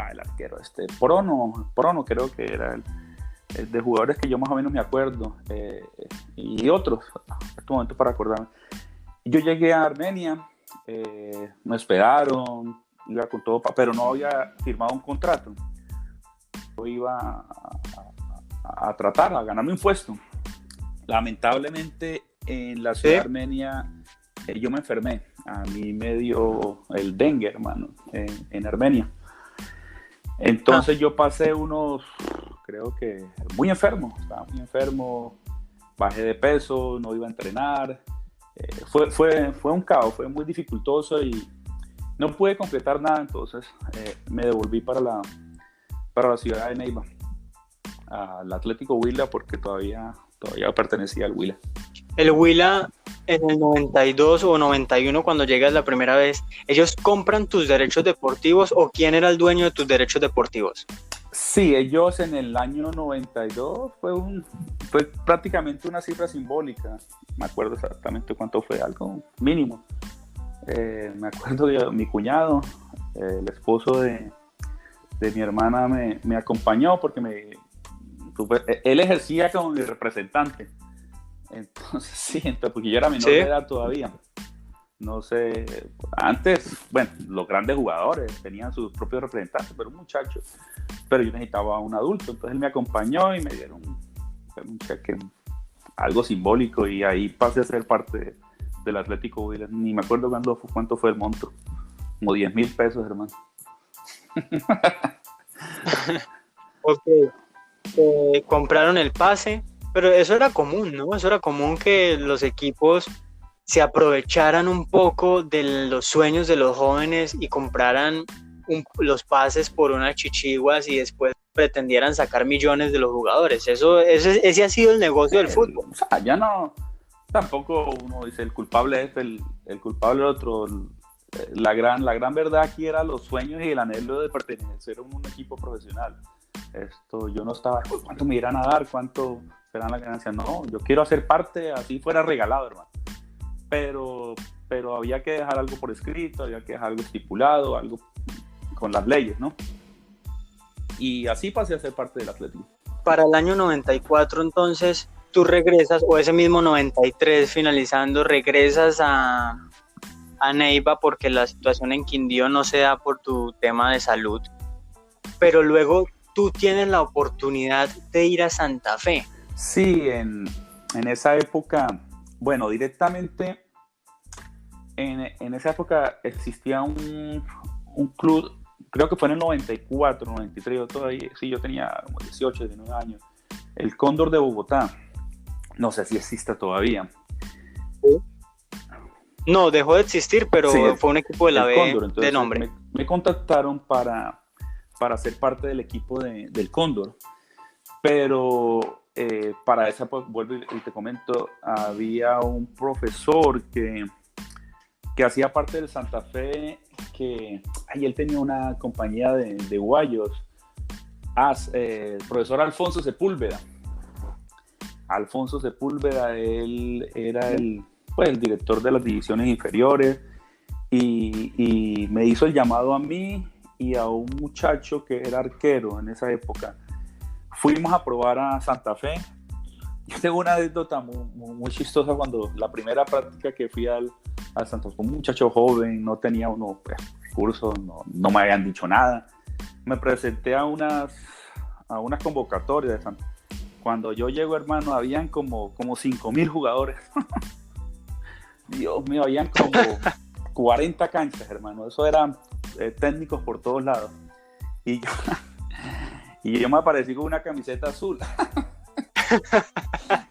el arquero Prono creo que era el de jugadores que yo más o menos me acuerdo, y otros, en este momento para acordarme. Yo llegué a Armenia, me hospedaron, iba con todo, pero no había firmado un contrato. Yo iba a tratar, a ganarme un puesto. Lamentablemente en la ciudad de Armenia yo me enfermé. A mí me dio el dengue, hermano, en Armenia. Entonces yo pasé creo que estaba muy enfermo, bajé de peso, no iba a entrenar. Fue un caos, fue muy dificultoso y no pude completar nada. Entonces me devolví para la ciudad de Neiva, al Atlético Huila, porque todavía pertenecía al Huila. El Huila, en el 92 o 91, cuando llegas la primera vez, ¿ellos compran tus derechos deportivos o quién era el dueño de tus derechos deportivos? Sí, ellos en el año 92 fue prácticamente una cifra simbólica. Me acuerdo exactamente cuánto fue, algo mínimo. Me acuerdo de mi cuñado, el esposo de mi hermana, me acompañó porque él ejercía como mi representante. Entonces, porque yo era menor de edad todavía. No sé, antes, bueno, los grandes jugadores tenían sus propios representantes, pero un muchacho. Pero yo necesitaba un adulto, entonces él me acompañó y me dieron un cheque, algo simbólico, y ahí pasé a ser parte del Atlético Huila. Ni me acuerdo cuánto fue el monto, como 10,000 pesos, hermano. Ok, compraron el pase, pero eso era común, ¿no? Eso era común que los equipos se aprovecharan un poco de los sueños de los jóvenes y compraran los pases por unas chichiguas y después pretendieran sacar millones de los jugadores. Ese ha sido el negocio del fútbol. O sea, ya no, tampoco uno dice el culpable es el culpable otro. la gran verdad aquí era los sueños y el anhelo de pertenecer a un equipo profesional. Yo no estaba, ¿cuánto me irán a dar? ¿Cuánto serán las ganancias? No, yo quiero hacer parte, así fuera regalado, hermano. Pero había que dejar algo por escrito, había que dejar algo estipulado, algo con las leyes, ¿no? Y así pasé a ser parte del Atlético. Para el año 94, entonces, tú regresas, o ese mismo 93 finalizando, regresas a Neiva porque la situación en Quindío no se da por tu tema de salud, pero luego tú tienes la oportunidad de ir a Santa Fe. Sí, en esa época, bueno, directamente en esa época existía un club, creo que fue en el 94, 93, yo todavía, sí, yo tenía como 18, 19 años, el Cóndor de Bogotá, no sé si existe todavía. No, dejó de existir, pero sí, fue un equipo de la B Cóndor. Entonces, de nombre. Me contactaron para ser parte del equipo del Cóndor, pero para esa, pues, vuelvo y te comento, había un profesor que hacía parte del Santa Fe, que él tenía una compañía de guayos, el profesor Alfonso Sepúlveda. Alfonso Sepúlveda, él era el director de las divisiones inferiores y me hizo el llamado a mí y a un muchacho que era arquero en esa época. Fuimos a probar a Santa Fe. Yo tengo una anécdota muy chistosa cuando la primera práctica que fui al Santa Fe, un muchacho joven, no tenía unos cursos, no me habían dicho nada. Me presenté a unas convocatorias de Santa Fe. Cuando yo llego, hermano, habían como 5,000 jugadores. Dios mío, habían como 40 canchas, hermano. Eso eran técnicos por todos lados. Y yo me aparecí con una camiseta azul.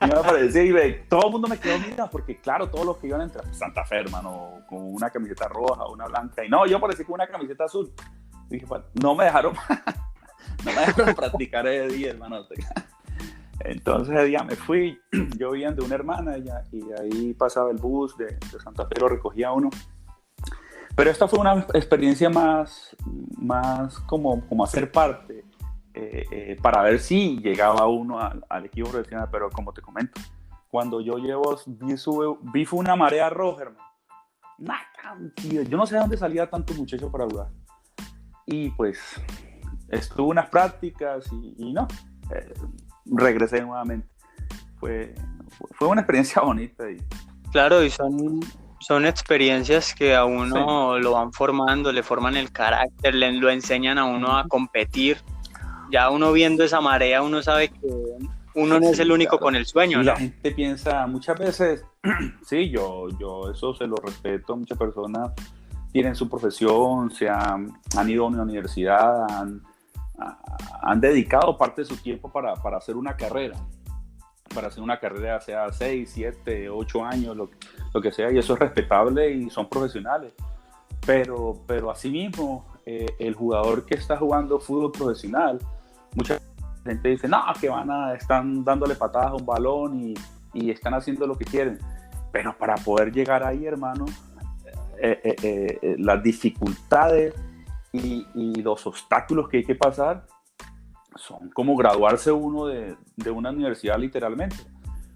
Yo me aparecí y todo el mundo me quedó mirando, porque claro, todos los que iban a entrar, Santa Fe, hermano, con una camiseta roja, una blanca. Y no, yo aparecí con una camiseta azul. Y dije, bueno, no me dejaron practicar ese día, hermano. Entonces ese día me fui, yo vivía de una hermana y ahí pasaba el bus de Santa Fe, lo recogía uno. Pero esta fue una experiencia más como hacer parte, para ver si llegaba uno al equipo profesional. Pero como te comento, cuando yo vi fue una marea roja, hermano. Una cantidad, yo no sé de dónde salía tanto muchacho para jugar. Y pues estuve unas prácticas y no, regresé nuevamente. Fue una experiencia bonita. Claro, y son experiencias que a uno lo van formando, le forman el carácter, lo enseñan a uno a competir. Ya uno viendo esa marea, uno sabe que uno no es el único, claro, con el sueño, ¿no? Y la gente piensa muchas veces, sí, yo eso se lo respeto, muchas personas tienen su profesión, han ido a una universidad, han dedicado parte de su tiempo para hacer una carrera, sea 6, 7, 8 años, lo que sea, y eso es respetable y son profesionales. Pero asimismo, el jugador que está jugando fútbol profesional, mucha gente dice, no, que están dándole patadas a un balón y están haciendo lo que quieren. Pero para poder llegar ahí, hermano, las dificultades y los obstáculos que hay que pasar son como graduarse uno de una universidad, literalmente.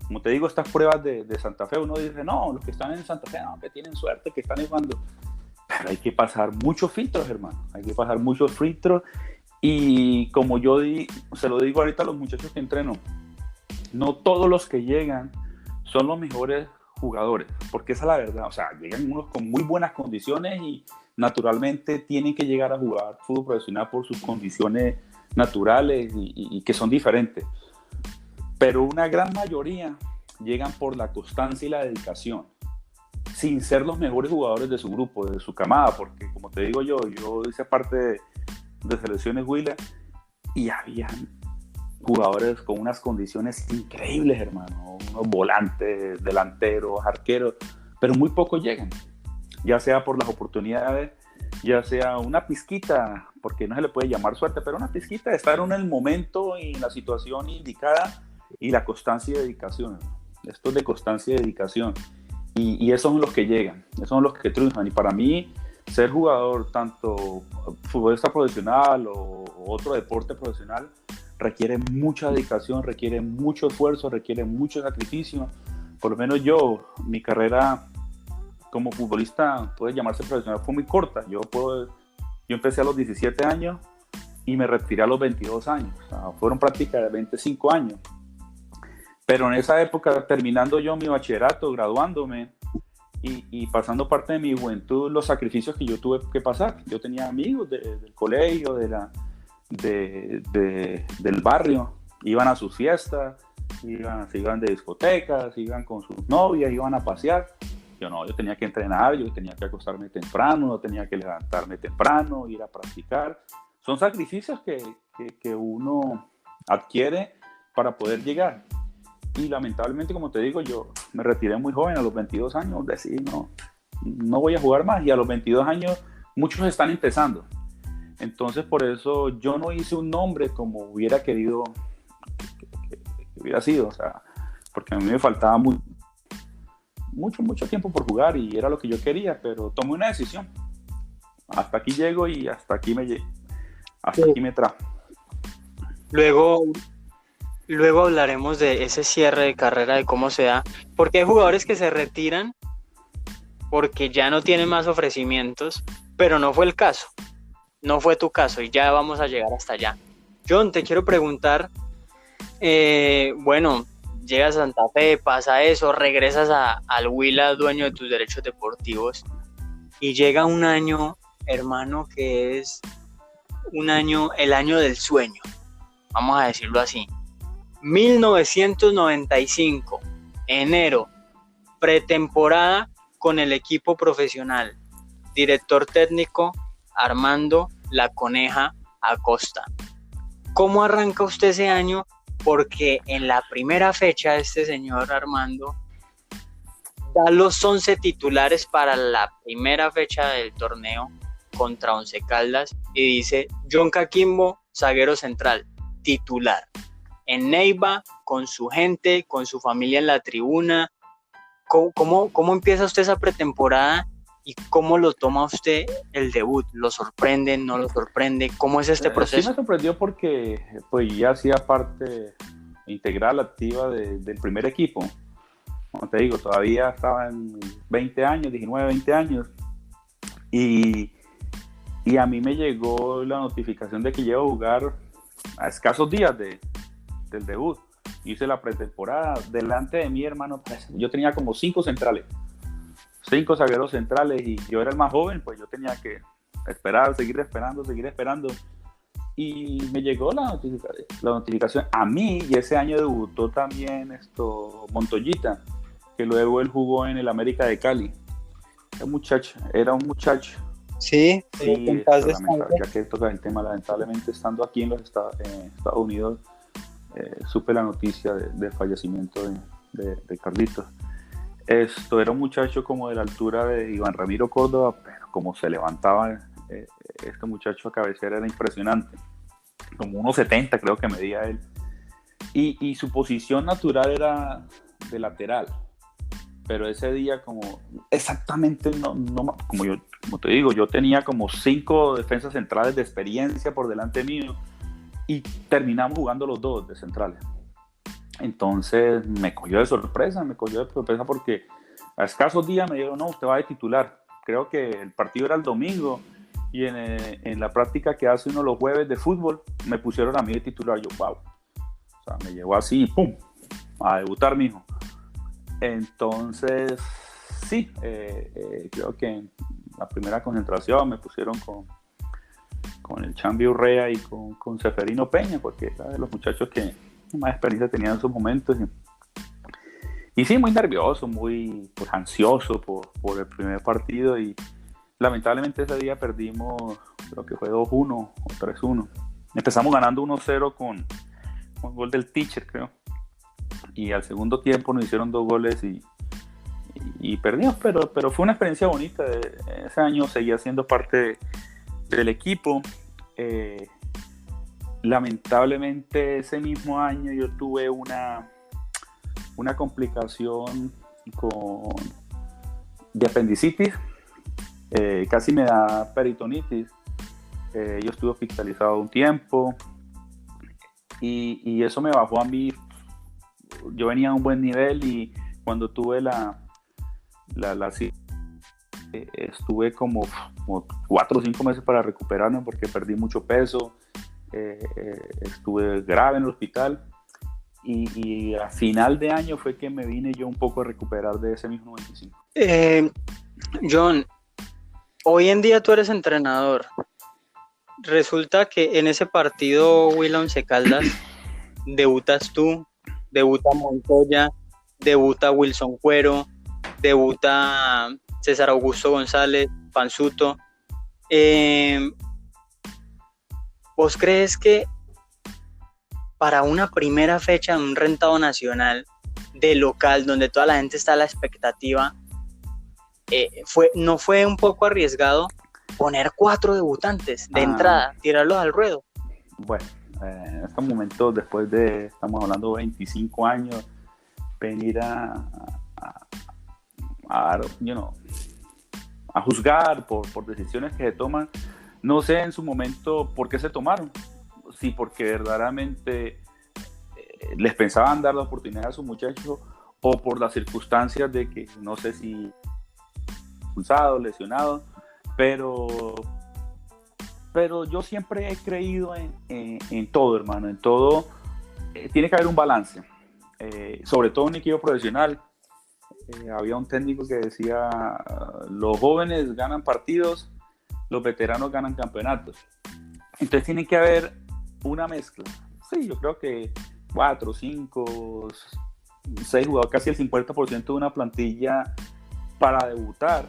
Como te digo, estas pruebas de Santa Fe, uno dice, no, los que están en Santa Fe, no, que tienen suerte, que están jugando. Pero hay que pasar muchos filtros, hermano. Hay que pasar muchos filtros. Y como yo se lo digo ahorita a los muchachos que entreno, no todos los que llegan son los mejores jugadores, porque esa es la verdad. O sea, llegan unos con muy buenas condiciones y naturalmente tienen que llegar a jugar fútbol profesional por sus condiciones naturales y que son diferentes. Pero una gran mayoría llegan por la constancia y la dedicación, sin ser los mejores jugadores de su grupo, de su camada, porque como te digo yo hice parte de selecciones Huila y habían jugadores con unas condiciones increíbles, hermano, unos volantes, delanteros, arqueros, pero muy pocos llegan, ya sea por las oportunidades, ya sea una pizquita, porque no se le puede llamar suerte, pero una pizquita de estar en el momento y en la situación indicada, y la constancia y dedicación. Esto es de constancia y dedicación, y esos son los que llegan, esos son los que triunfan. Y para mí ser jugador, tanto futbolista profesional o otro deporte profesional, requiere mucha dedicación, requiere mucho esfuerzo, requiere mucho sacrificio. Por lo menos yo, mi carrera como futbolista, puede llamarse profesional, fue muy corta. Yo empecé a los 17 años y me retiré a los 22 años. O sea, fueron prácticamente 25 años. Pero en esa época, terminando yo mi bachillerato, graduándome y pasando parte de mi juventud, los sacrificios que yo tuve que pasar. Yo tenía amigos del colegio, del barrio, iban a sus fiestas, se iban de discotecas, iban con sus novias, iban a pasear. Yo tenía que entrenar, yo tenía que acostarme temprano, yo tenía que levantarme temprano, ir a practicar. Son sacrificios que uno adquiere para poder llegar. Y lamentablemente, como te digo, yo me retiré muy joven, a los 22 años, decidí no voy a jugar más. Y a los 22 años muchos están empezando. Entonces, por eso yo no hice un nombre como hubiera querido que hubiera sido. O sea, porque a mí me faltaba mucho tiempo por jugar y era lo que yo quería, pero tomé una decisión. Hasta aquí llego y hasta aquí me trajo. Luego hablaremos de ese cierre de carrera, de cómo se da, porque hay jugadores que se retiran porque ya no tienen más ofrecimientos, pero no fue el caso, no fue tu caso y ya vamos a llegar hasta allá. John, te quiero preguntar, llegas a Santa Fe, pasa eso, regresas al Huila, dueño de tus derechos deportivos, y llega un año, hermano, que es el año del sueño, vamos a decirlo así. 1995, enero, pretemporada con el equipo profesional, director técnico Armando La Coneja Acosta. ¿Cómo arranca usted ese año? Porque en la primera fecha este señor Armando da los 11 titulares para la primera fecha del torneo contra Once Caldas y dice: John Caquimbo, zaguero central, titular. En Neiva, con su gente, con su familia en la tribuna. ¿Cómo empieza usted esa pretemporada y cómo lo toma usted el debut? ¿Lo sorprende, no lo sorprende? ¿Cómo es este proceso? Sí me sorprendió porque pues, ya hacía parte integral, activa del primer equipo. Como te digo, todavía estaba en 20 años, 19, 20 años. Y a mí me llegó la notificación de que iba a jugar a escasos días del debut. Hice la pretemporada delante de mi hermano. Yo tenía como 5 zagueros centrales y yo era el más joven, pues yo tenía que seguir esperando. Y me llegó la notificación a mí, y ese año debutó también Montoyita, que luego él jugó en el América de Cali. Era un muchacho. Sí, ya que toca el tema, lamentablemente estando aquí en Estados Unidos, supe la noticia del fallecimiento de Carlitos. Era un muchacho como de la altura de Iván Ramiro Córdoba, pero como se levantaba este muchacho a cabecera era impresionante, como 1.70 creo que medía él, y su posición natural era de lateral, pero ese día como exactamente como te digo, yo tenía como 5 defensas centrales de experiencia por delante mío y terminamos jugando los 2 de centrales. Entonces me cogió de sorpresa porque a escasos días me dijeron: no, usted va de titular. Creo que el partido era el domingo y en la práctica que hace uno los jueves de fútbol me pusieron a mí de titular. Yo, wow. O sea, me llegó así, ¡pum!, a debutar, mijo. Entonces, sí, creo que en la primera concentración me pusieron con el Chambi Urrea y con Seferino Peña, porque era de los muchachos que más experiencia tenían en esos momentos. Y sí, muy nervioso, muy ansioso por el primer partido, y lamentablemente ese día perdimos, creo que fue 2-1 o 3-1. Empezamos ganando 1-0 con gol del Teacher, creo. Y al segundo tiempo nos hicieron 2 goles y perdimos, pero fue una experiencia bonita. Ese año seguía siendo parte del equipo. Lamentablemente ese mismo año yo tuve una complicación de apendicitis casi me da peritonitis. Yo estuve hospitalizado un tiempo y eso me bajó a mí. Yo venía a un buen nivel y cuando tuve la estuve como 4 o 5 meses para recuperarme porque perdí mucho peso, estuve grave en el hospital y a final de año fue que me vine yo un poco a recuperar de ese mismo 95. John, hoy en día tú eres entrenador. Resulta que en ese partido Huila Once Caldas debutas tú, debuta Montoya, debuta Wilson Cuero, debuta César Augusto González, Panzuto. ¿Vos crees que para una primera fecha en un rentado nacional de local, donde toda la gente está a la expectativa, no fue un poco arriesgado poner 4 debutantes de entrada, tirarlos al ruedo? Bueno, en estos momentos, después de, estamos hablando de 25 años, venir a juzgar por decisiones que se toman, no sé en su momento por qué se tomaron, sí, porque verdaderamente les pensaban dar la oportunidad a sus muchachos o por las circunstancias de que no sé si expulsados, lesionados, pero yo siempre he creído en todo, hermano, en todo. Tiene que haber un balance, sobre todo en un equipo profesional. Había un técnico que decía, los jóvenes ganan partidos, los veteranos ganan campeonatos. Entonces tiene que haber una mezcla. Sí, yo creo que 4, 5, 6 jugadores, casi el 50% de una plantilla para debutar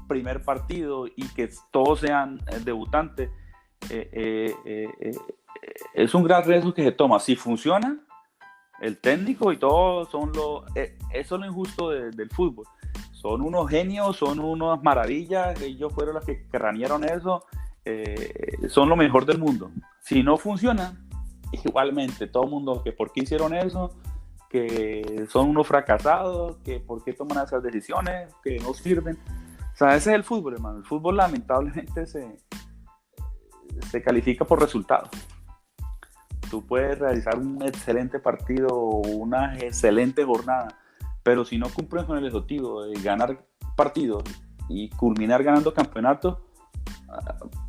primer partido y que todos sean debutantes, es un gran riesgo que se toma. Si funciona, el técnico y todo eso es lo injusto del fútbol. Son unos genios, son unas maravillas, ellos fueron los que cranearon eso, son lo mejor del mundo. Si no funciona, igualmente todo el mundo, que por qué hicieron eso, que son unos fracasados, que por qué toman esas decisiones, que no sirven. O sea, ese es el fútbol, hermano. El fútbol lamentablemente se califica por resultados. Tú puedes realizar un excelente partido o una excelente jornada, pero si no cumples con el objetivo de ganar partidos y culminar ganando campeonatos,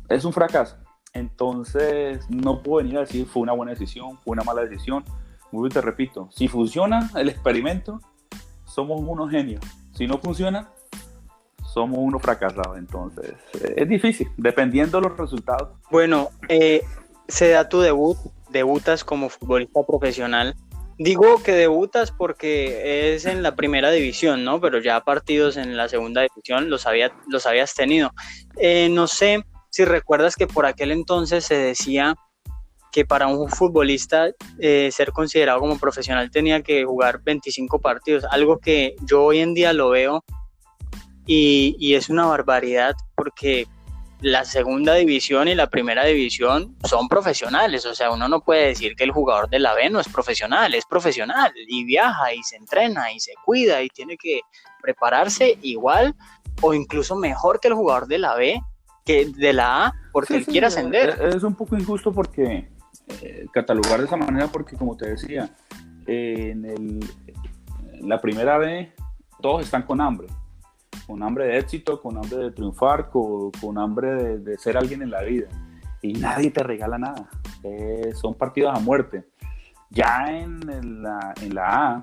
es un fracaso. Entonces no puedo venir a decir fue una buena decisión, fue una mala decisión. Muy bien, te repito, si funciona el experimento, somos unos genios. Si no funciona, somos unos fracasados. Entonces es difícil, dependiendo de los resultados. Bueno, se da tu debut, debutas como futbolista profesional. Digo que debutas porque es en la primera división, ¿no? Pero ya partidos en la segunda división los habías tenido. No sé si recuerdas que por aquel entonces se decía que para un futbolista ser considerado como profesional tenía que jugar 25 partidos, algo que yo hoy en día lo veo y es una barbaridad, porque la segunda división y la primera división son profesionales. O sea, uno no puede decir que el jugador de la B no es profesional y viaja y se entrena y se cuida y tiene que prepararse igual o incluso mejor que el jugador de la B, que de la A, porque él quiere ascender. Es un poco injusto porque catalogar de esa manera, porque como te decía, en la primera B todos están con hambre de éxito, con hambre de triunfar, con hambre de ser alguien en la vida, y nadie te regala nada. Son partidos a muerte. Ya en la A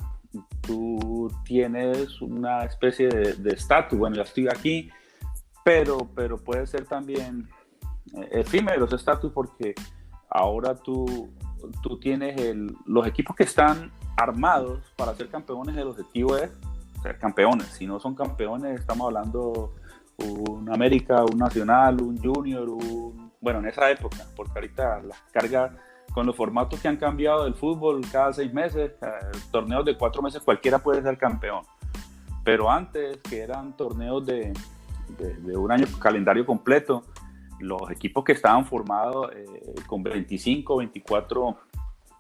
tú tienes una especie de estatus. Bueno, ya estoy aquí, pero puede ser también efímero ese estatus, porque ahora tú tienes los equipos que están armados para ser campeones. El objetivo es ser campeones. Si no son campeones, estamos hablando un América, un Nacional, un Junior, bueno, en esa época, porque ahorita las cargas con los formatos que han cambiado del fútbol cada 6 meses, torneos de 4 meses, cualquiera puede ser campeón. Pero antes, que eran torneos de un año, calendario completo, los equipos que estaban formados con 25, 24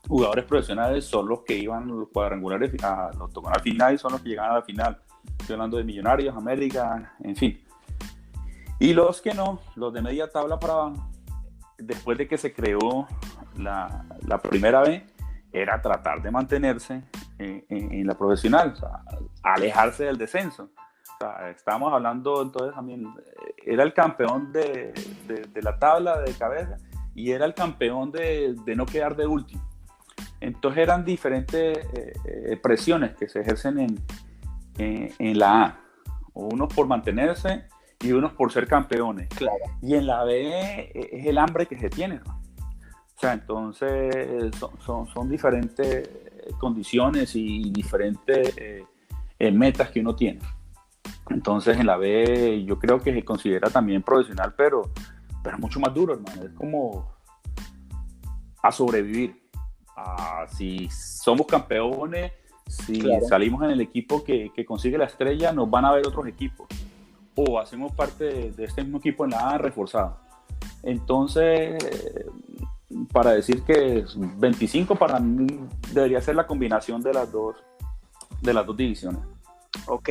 jugadores profesionales son los que iban los cuadrangulares a los octogonal final y son los que llegaban a la final. Estoy hablando de Millonarios, América, en fin. Y los que no, los de media tabla para abajo, después de que se creó la primera B, era tratar de mantenerse en la profesional, o sea, alejarse del descenso. O sea, estábamos hablando entonces también, era el campeón de la tabla de cabeza y era el campeón de no quedar de último. Entonces eran diferentes presiones que se ejercen en la A, unos por mantenerse y unos por ser campeones. Claro. Y en la B es el hambre que se tiene, ¿no? O sea, entonces son diferentes condiciones y diferentes metas que uno tiene. Entonces en la B yo creo que se considera también profesional, pero mucho más duro, hermano. Es como a sobrevivir. Si somos campeones, si salimos en el equipo que consigue la estrella, nos van a ver otros equipos. O hacemos parte de este mismo equipo en la A reforzado. Entonces, para decir que 25 para mí debería ser la combinación de las dos divisiones. Ok.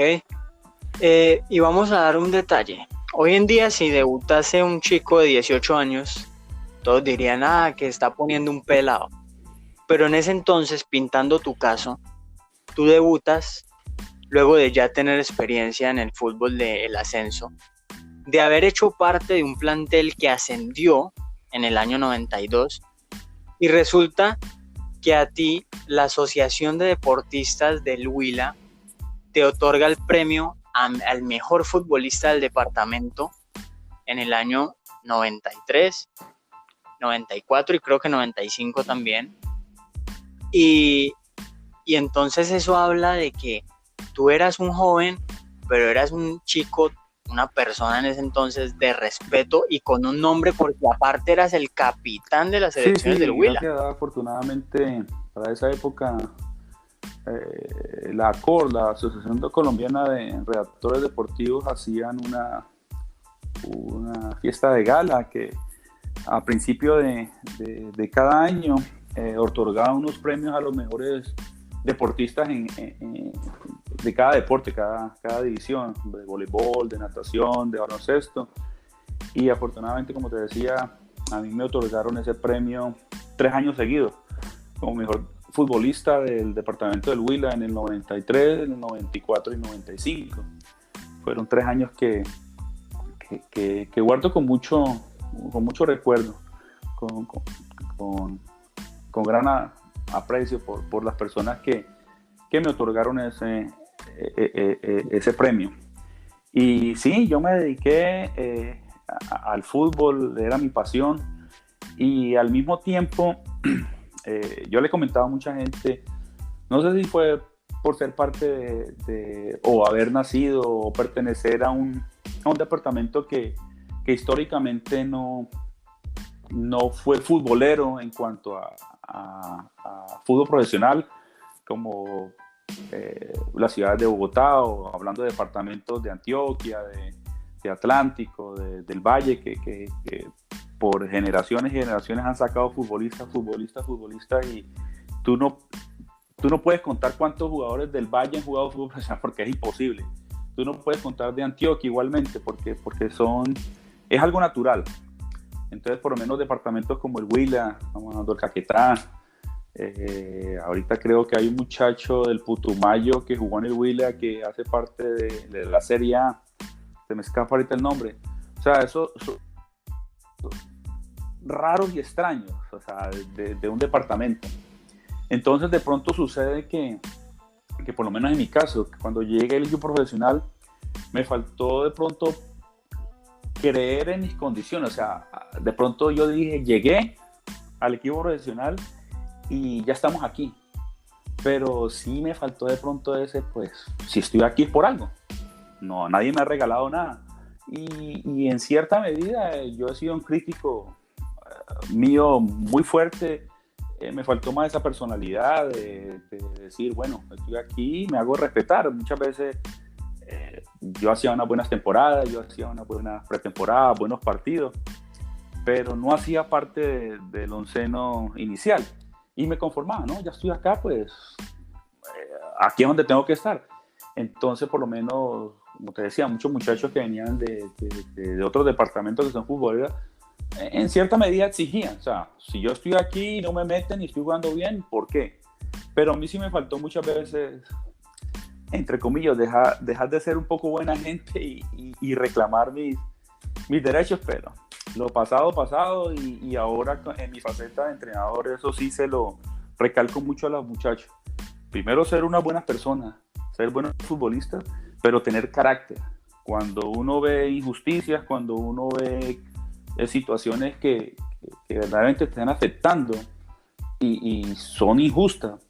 Y vamos a dar un detalle. Hoy en día, si debutase un chico de 18 años, todos dirían, que está poniendo un pelado. Pero en ese entonces, pintando tu caso, tú debutas luego de ya tener experiencia en el fútbol del ascenso, de haber hecho parte de un plantel que ascendió en el año 92, y resulta que a ti la Asociación de Deportistas del Huila te otorga el premio al mejor futbolista del departamento en el año 93, 94 y creo que 95 también. Y entonces eso habla de que tú eras un joven, pero eras un chico, una persona en ese entonces de respeto y con un nombre, porque aparte eras el capitán de las selecciones del Huila. Gracias, afortunadamente para esa época la ACOR, la Asociación Colombiana de Redactores Deportivos, hacían una fiesta de gala que a principio de cada año otorgaba unos premios a los mejores deportistas de cada deporte, cada división, de voleibol, de natación, de baloncesto. Y afortunadamente, como te decía, a mí me otorgaron ese premio 3 años seguidos como mejor futbolista del departamento del Huila en el 93, en el 94 y 95. Fueron 3 años que guardo con mucho recuerdo, con gran aprecio por las personas que me otorgaron ese premio. Y sí, yo me dediqué al fútbol, era mi pasión, y al mismo tiempo yo le comentaba a mucha gente, no sé si fue por ser parte o haber nacido o pertenecer a un departamento que históricamente no fue futbolero en cuanto a fútbol profesional, como la ciudad de Bogotá, o hablando de departamentos de Antioquia, de Atlántico, del Valle, que por generaciones y generaciones han sacado futbolistas, y tú no puedes contar cuántos jugadores del Valle han jugado fútbol profesional, porque es imposible. Tú no puedes contar de Antioquia igualmente, porque es algo natural. Entonces, por lo menos departamentos como el Huila, estamos hablando del Caquetá, ahorita creo que hay un muchacho del Putumayo que jugó en el Huila, que hace parte de la Serie A, se me escapa ahorita el nombre. O sea, eso raros y extraños, o sea, de un departamento. Entonces, de pronto sucede que por lo menos en mi caso, cuando llegué al equipo profesional, me faltó de pronto creer en mis condiciones. O sea, de pronto yo dije, llegué al equipo profesional y ya estamos aquí. Pero sí me faltó de pronto pues, si estoy aquí es por algo. No, nadie me ha regalado nada. Y en cierta medida yo he sido un crítico mío muy fuerte. Me faltó más esa personalidad de decir, bueno, estoy aquí, me hago respetar. Muchas veces yo hacía unas buenas temporadas, yo hacía una buena pretemporada, buenos partidos, pero no hacía parte del onceno inicial. Y me conformaba, ¿no? Ya estoy acá, pues aquí es donde tengo que estar. Entonces, por lo menos, como te decía, muchos muchachos que venían de otros departamentos que son futboleros, en cierta medida exigían, o sea, si yo estoy aquí y no me meten y estoy jugando bien, ¿por qué? Pero a mí sí me faltó muchas veces, entre comillas, dejar de ser un poco buena gente y reclamar mis derechos, pero lo pasado, pasado, y ahora en mi faceta de entrenador, eso sí se lo recalco mucho a los muchachos. Primero, ser una buena persona, ser buenos futbolistas, pero tener carácter. Cuando uno ve injusticias, cuando uno ve situaciones que verdaderamente te están afectando y son injustas,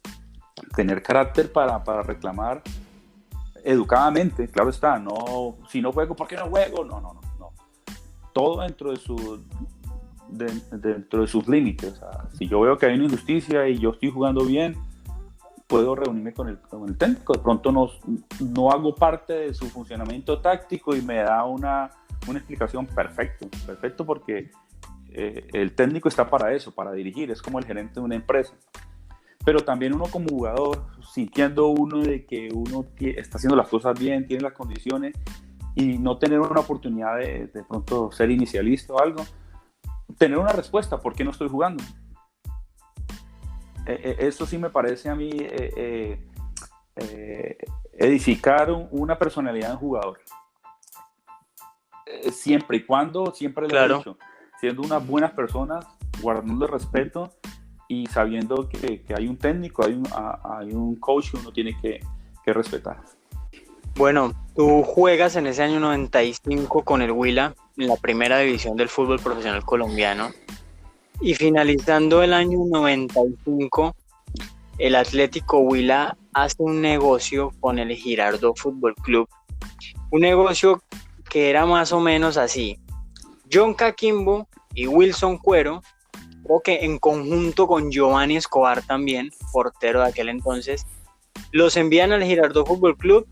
tener carácter para reclamar educadamente, claro está, no, si no juego, ¿por qué no juego? No. Todo dentro de sus límites. O sea, si yo veo que hay una injusticia y yo estoy jugando bien, puedo reunirme con el técnico. De pronto no hago parte de su funcionamiento táctico y me da una explicación perfecto porque el técnico está para eso, para dirigir, es como el gerente de una empresa. Pero también uno como jugador, sintiendo uno de que uno está haciendo las cosas bien, tiene las condiciones, y no tener una oportunidad de pronto ser inicialista o algo, tener una respuesta, ¿por qué no estoy jugando? Eso sí me parece a mí edificar una personalidad en jugador. Siempre y cuando, siempre le he dicho, siendo unas buenas personas, guardando el respeto y sabiendo que hay un técnico, hay un coach que uno tiene que respetar. Bueno, tú juegas en ese año 95 con el Huila en la primera división del fútbol profesional colombiano, y finalizando el año 95, el Atlético Huila hace un negocio con el Girardot Fútbol Club, un negocio que era más o menos así: John Caquimbo y Wilson Cuero, creo que en conjunto con Giovanni Escobar también, portero de aquel entonces, los envían al Girardot Fútbol Club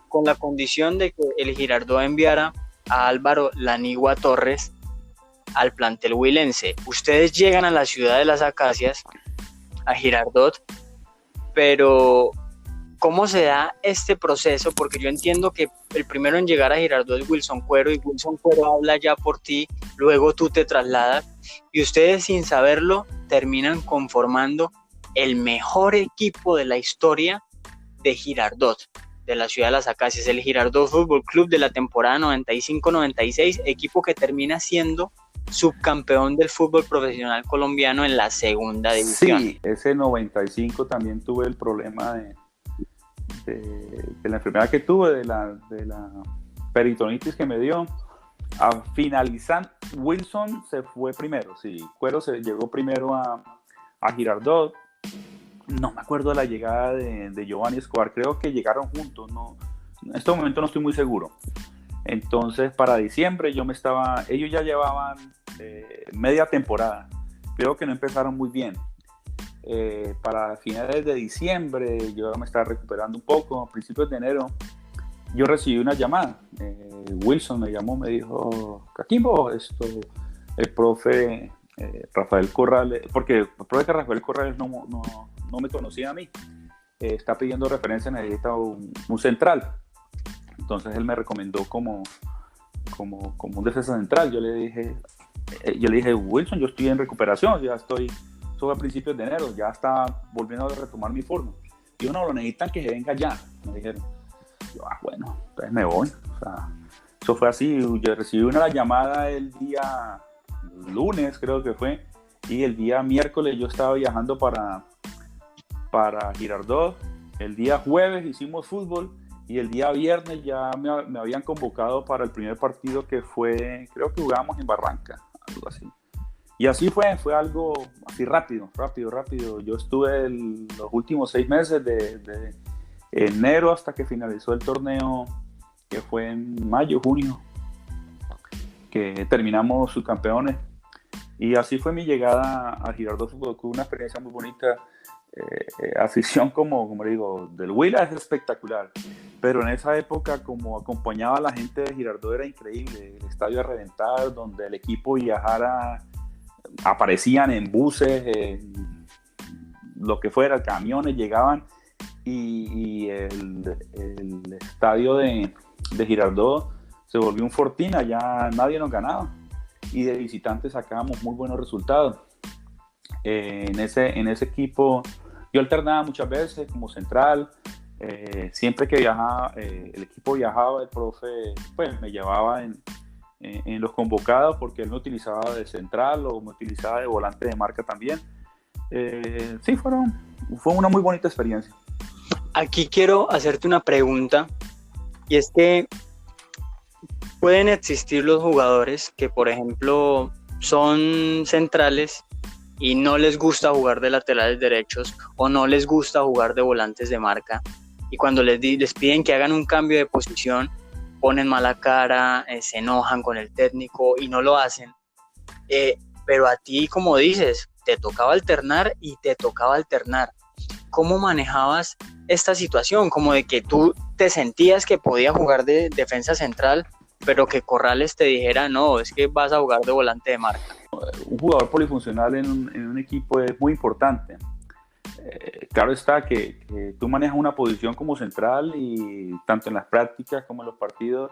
con la condición de que el Girardot enviara a Álvaro Lanigua Torres al plantel huilense. Ustedes llegan a la ciudad de las Acacias, a Girardot, pero ¿cómo se da este proceso? Porque yo entiendo que el primero en llegar a Girardot es Wilson Cuero, y Wilson Cuero habla ya por ti, luego tú te trasladas, y ustedes, sin saberlo, terminan conformando el mejor equipo de la historia de Girardot, de la ciudad de las Acacias, el Girardot Fútbol Club de la temporada 95-96, equipo que termina siendo subcampeón del fútbol profesional colombiano en la segunda división. Sí, ese 95 también tuve el problema de la enfermedad que tuve, de la peritonitis que me dio. A finalizar, Wilson se fue primero, sí, Cuero se llegó primero a Girardot. No me acuerdo de la llegada de Giovanni Escobar, creo que llegaron juntos, no, en este momento no estoy muy seguro. Entonces, para diciembre ellos ya llevaban media temporada, creo que no empezaron muy bien. Para finales de diciembre yo me estaba recuperando un poco. A principios de enero yo recibí una llamada, Wilson me llamó, me dijo: Caquimbo, el profe Rafael Corrales, porque el profe Rafael Corrales no me conocía a mí, está pidiendo referencia, necesita un central. Entonces él me recomendó como un defensa central. Yo le dije, Wilson, yo estoy en recuperación, eso fue a principios de enero, ya está volviendo a retomar mi forma. Y no, lo necesitan que se venga ya, me dijeron. Yo, bueno, entonces me voy. O sea, eso fue así. Yo recibí una llamada el día lunes, creo que fue, y el día miércoles yo estaba viajando para Girardot. El día jueves hicimos fútbol, y el día viernes ya me habían convocado para el primer partido, que fue, creo que jugábamos en Barranca, algo así. Y así fue algo así rápido. Yo estuve los últimos 6 meses, de enero hasta que finalizó el torneo, que fue en mayo, junio, que terminamos subcampeones. Y así fue mi llegada a Girardot Fútbol Club, una experiencia muy bonita. Afición, como digo, del Huila es espectacular, pero en esa época, como acompañaba a la gente de Girardot, era increíble. El estadio a reventar, donde el equipo viajara, aparecían en buses, lo que fuera, camiones, llegaban, y el estadio de Girardot se volvió un fortín, ya nadie nos ganaba y de visitantes sacábamos muy buenos resultados. En ese equipo yo alternaba muchas veces como central. Siempre que viajaba, el equipo viajaba, el profe pues me llevaba en los convocados porque él me utilizaba de central o me utilizaba de volante de marca también. Sí, fue una muy bonita experiencia. Aquí quiero hacerte una pregunta, y es que pueden existir los jugadores que, por ejemplo, son centrales y no les gusta jugar de laterales derechos o no les gusta jugar de volantes de marca, y cuando les piden que hagan un cambio de posición, ponen mala cara, se enojan con el técnico y no lo hacen. Pero a ti, como dices, te tocaba alternar y te tocaba alternar. ¿Cómo manejabas esta situación? Como de que tú te sentías que podías jugar de defensa central, pero que Corrales te dijera, no, es que vas a jugar de volante de marca. Un jugador polifuncional en un equipo es muy importante. Claro está que tú manejas una posición como central y tanto en las prácticas como en los partidos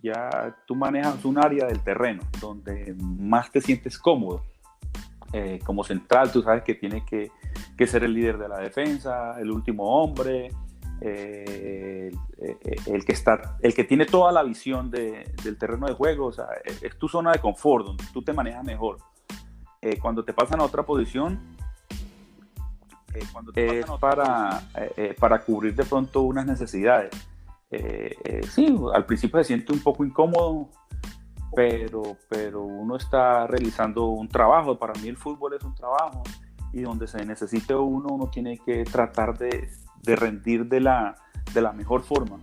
ya tú manejas un área del terreno donde más te sientes cómodo. Como central tú sabes que tienes que ser el líder de la defensa, el último hombre, el que tiene toda la visión del terreno de juego. O sea, es tu zona de confort donde tú te manejas mejor. Cuando te pasan a otra posición para cubrir de pronto unas necesidades. Sí, al principio se siente un poco incómodo, pero uno está realizando un trabajo. Para mí el fútbol es un trabajo y donde se necesite uno tiene que tratar de rendir de la mejor forma.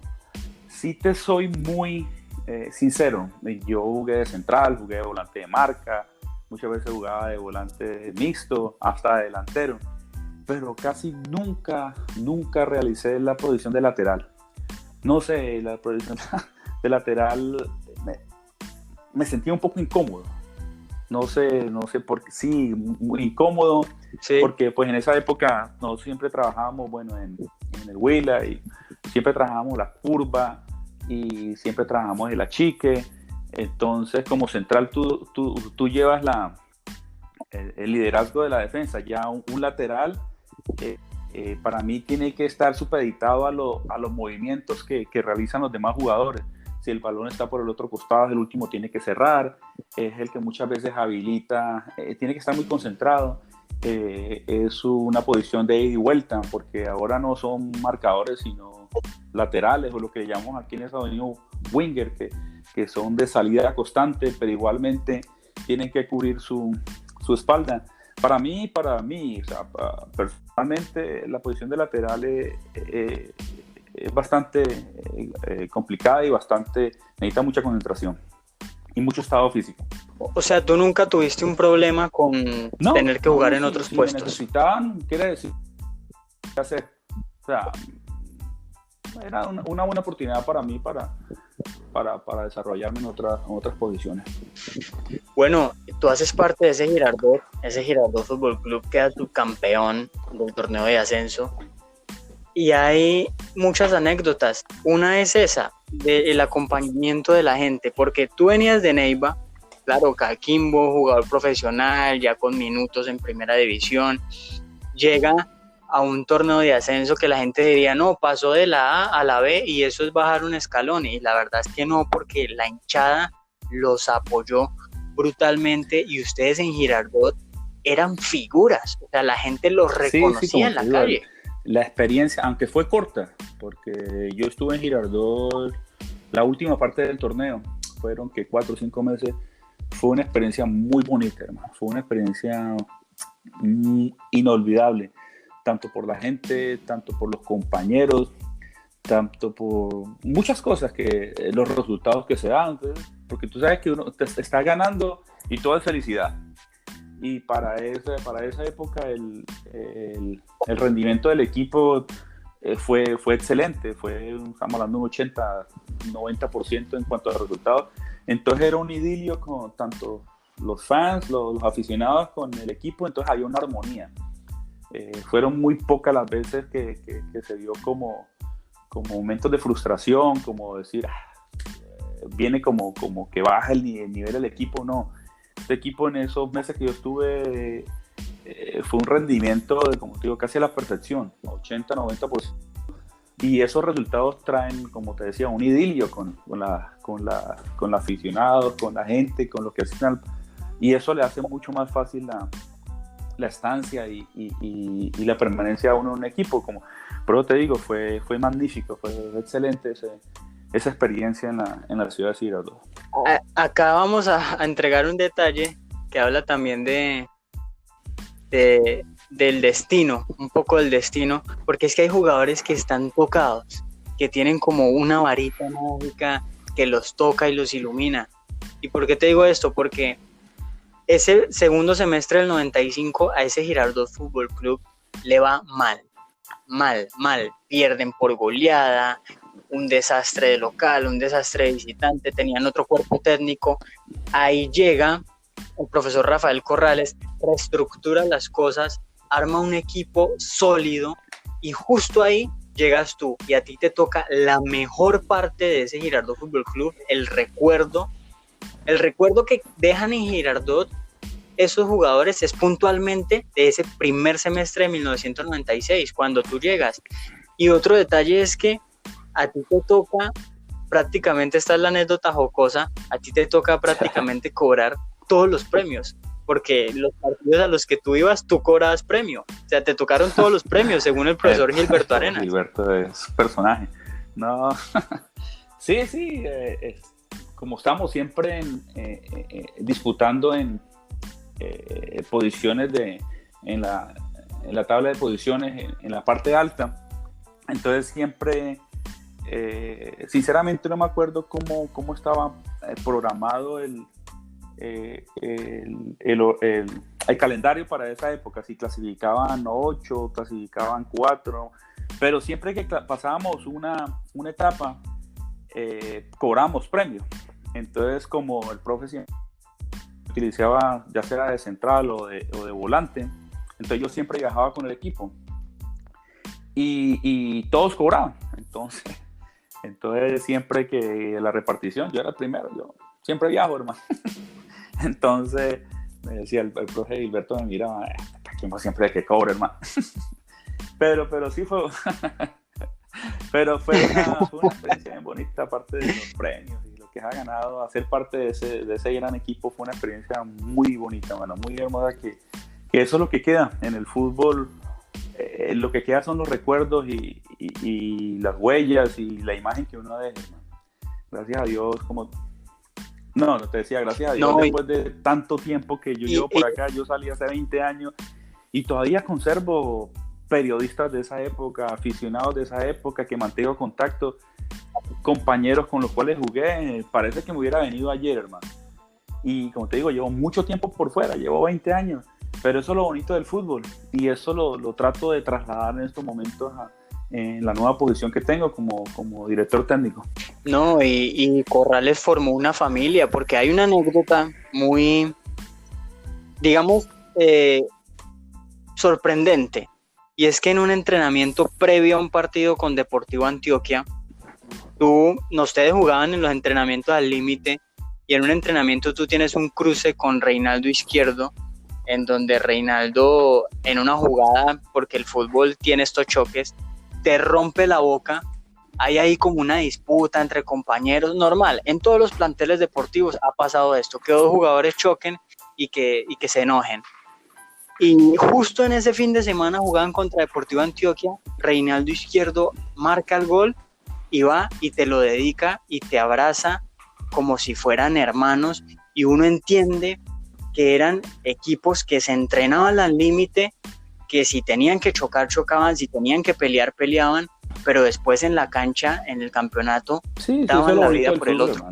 Si te soy muy sincero, yo jugué de central, jugué de volante de marca, muchas veces jugaba de volante mixto, hasta de delantero, pero casi nunca realicé la posición de lateral. No sé, la posición de lateral me sentía un poco incómodo. No sé por qué, sí, muy incómodo, sí. Porque pues en esa época nosotros siempre trabajábamos, bueno, en el Huila y siempre trabajábamos la curva y siempre trabajamos el achique. Entonces como central tú llevas el liderazgo de la defensa. Ya un lateral para mí tiene que estar supeditado a los movimientos que realizan los demás jugadores. Si el balón está por el otro costado, el último tiene que cerrar, es el que muchas veces habilita, tiene que estar muy concentrado. Es una posición de ida y vuelta, porque ahora no son marcadores sino laterales, o lo que llamamos aquí en Estados Unidos winger, que son de salida constante, pero igualmente tienen que cubrir su espalda. Para mí, o sea, personalmente la posición de lateral es bastante complicada y necesita mucha concentración y mucho estado físico. O sea, ¿tú nunca tuviste un problema con tener que jugar en otros puestos? Si necesitaban, quiere decir qué hacer. O sea, era una buena oportunidad para mí para desarrollarme en otras posiciones. Bueno, tú haces parte de ese Girardot Fútbol Club, que era tu campeón del torneo de ascenso. Y hay muchas anécdotas. Una es esa, del acompañamiento de la gente, porque tú venías de Neiva, claro, Caquimbo, jugador profesional, ya con minutos en primera división, llega a un torneo de ascenso que la gente diría, no, pasó de la A a la B y eso es bajar un escalón, y la verdad es que no, porque la hinchada los apoyó brutalmente y ustedes en Girardot eran figuras, o sea, la gente los reconocía en la calle. La experiencia, aunque fue corta, porque yo estuve en Girardot la última parte del torneo, fueron 4 o 5 meses, fue una experiencia muy bonita, hermano. Fue una experiencia inolvidable, tanto por la gente, tanto por los compañeros, tanto por muchas cosas, los resultados que se dan, porque tú sabes que uno te está ganando y todo es felicidad. Y para esa época el rendimiento del equipo fue excelente, estamos hablando de un 80-90% en cuanto a resultados. Entonces era un idilio con tanto los fans, los aficionados con el equipo, entonces había una armonía. Fueron muy pocas las veces que se vio como momentos de frustración, como decir, viene como que baja el nivel del equipo. No, este equipo en esos meses que yo estuve fue un rendimiento de, como te digo, casi a la perfección, 80-90%. Y esos resultados traen, como te decía, un idilio con los aficionados, con la gente, con lo que hacen, y eso le hace mucho más fácil la estancia y la permanencia a uno en un equipo. Pero te digo, fue magnífico, fue excelente esa experiencia en la ciudad de Girardot. Acá vamos a entregar un detalle que habla también del destino, un poco del destino, porque es que hay jugadores que están tocados, que tienen como una varita mágica que los toca y los ilumina. ¿Y por qué te digo esto? Porque ese segundo semestre del 95 a ese Girardot Fútbol Club le va mal. Pierden por goleada, un desastre de local, un desastre de visitante, tenían otro cuerpo técnico. Ahí llega el profesor Rafael Corrales, reestructura las cosas, arma un equipo sólido y justo ahí llegas tú y a ti te toca la mejor parte de ese Girardot Fútbol Club, el recuerdo que dejan en Girardot esos jugadores es puntualmente de ese primer semestre de 1996, cuando tú llegas. Y otro detalle es que a ti te toca, prácticamente, esta es la anécdota jocosa, a ti te toca prácticamente cobrar todos los premios, porque los partidos a los que tú ibas, tú cobrabas premio. O sea, te tocaron todos los premios, según el profesor Gilberto Arenas. Gilberto es personaje. No, sí, como estamos siempre disputando en posiciones en la tabla de posiciones en la parte alta, entonces siempre sinceramente no me acuerdo cómo estaba programado el calendario para esa época, si clasificaban 8, clasificaban 4, pero siempre que pasábamos una etapa cobramos premio. Entonces, como el profe siempre utilizaba, ya sea de central o de volante, entonces yo siempre viajaba con el equipo y todos cobraban. Entonces siempre que la repartición, yo era el primero, yo siempre viajo, hermano. Entonces me decía el profe Gilberto, me miraba, siempre hay que cobrar, hermano. pero sí fue pero fue una experiencia bien bonita, aparte de los premios y lo que ha ganado. Hacer parte de ese gran equipo fue una experiencia muy bonita, mano, muy hermosa, que eso es lo que queda en el fútbol. Lo que queda son los recuerdos y las huellas y la imagen que uno deja, hermano. Gracias a Dios, no te decía, gracias a Dios, después de tanto tiempo que yo llevo por acá, yo salí hace 20 años y todavía conservo periodistas de esa época, aficionados de esa época, que mantengo contacto, compañeros con los cuales jugué. Parece que me hubiera venido ayer, hermano. Y como te digo, llevo mucho tiempo por fuera, llevo 20 años, pero eso es lo bonito del fútbol y eso lo trato de trasladar en estos momentos en la nueva posición que tengo como director técnico. No, y Corrales formó una familia, porque hay una anécdota muy, digamos, sorprendente, y es que en un entrenamiento previo a un partido con Deportivo Antioquia, ustedes jugaban en los entrenamientos al límite, y en un entrenamiento tú tienes un cruce con Reinaldo Izquierdo, en donde Reinaldo, en una jugada, porque el fútbol tiene estos choques, te rompe la boca. Hay ahí como una disputa entre compañeros, normal, en todos los planteles deportivos ha pasado esto, que dos jugadores choquen y que se enojen. Y justo en ese fin de semana jugaban contra Deportivo Antioquia, Reinaldo Izquierdo marca el gol y va y te lo dedica y te abraza como si fueran hermanos, y uno entiende que eran equipos que se entrenaban al límite, que si tenían que chocar, chocaban, si tenían que pelear, peleaban, pero después en la cancha, en el campeonato, daban la vida por el otro.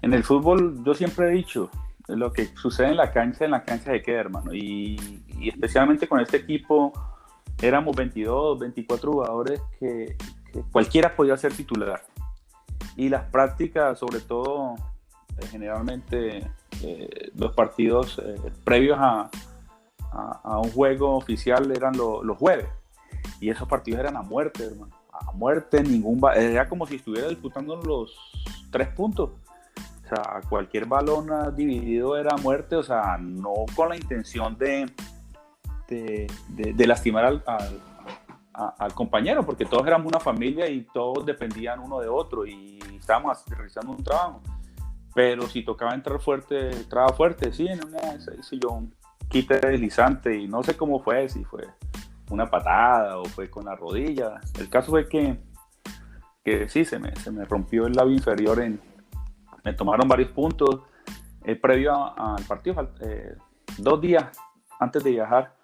En el fútbol yo siempre he dicho, lo que sucede en la cancha se queda, hermano, y especialmente con este equipo éramos 22, 24 jugadores que cualquiera podía ser titular, y las prácticas, sobre todo generalmente los partidos previos a un juego oficial eran los jueves. Y esos partidos eran a muerte, hermano. A muerte, era como si estuviera disputando los 3 puntos. O sea, cualquier balón dividido era a muerte, o sea, no con la intención de lastimar al compañero, porque todos éramos una familia y todos dependían uno de otro y estábamos realizando un trabajo. Pero si tocaba entrar fuerte, entraba fuerte. Sí, en una vez hice yo un quite deslizante y no sé cómo fue, si fue una patada o fue con la rodilla. El caso fue que sí, se me rompió el labio inferior. Me tomaron varios puntos previo al partido, 2 días antes de viajar.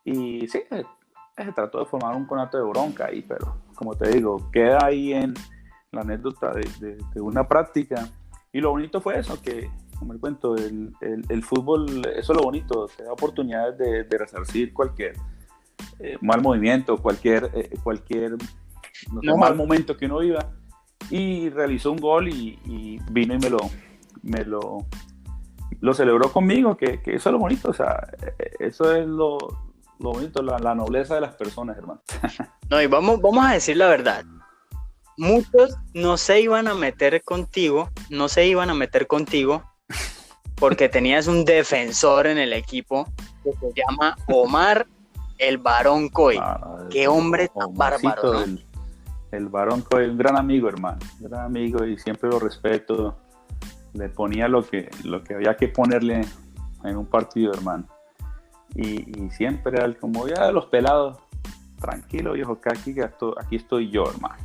Y sí, se trató de formar un conato de bronca ahí, pero como te digo, queda ahí en la anécdota de una práctica. Y lo bonito fue eso, que, como el cuento, el fútbol, eso es lo bonito, te da oportunidades de resarcir cualquier mal movimiento, cualquier mal momento que uno viva. Y realizó un gol y vino y me lo celebró conmigo, que eso es lo bonito, o sea, eso es lo bonito, la nobleza de las personas, hermano. No, y vamos a decir la verdad. Muchos no se iban a meter contigo porque tenías un defensor en el equipo que se llama Omar el Barón Coy. Qué hombre tan bárbaro, ¿no? El Barón Coy, un gran amigo, hermano, gran amigo, y siempre lo respeto. Le ponía lo que había que ponerle en un partido, hermano. Y siempre era como, ya los pelados, tranquilo, viejo, que aquí estoy yo, hermano.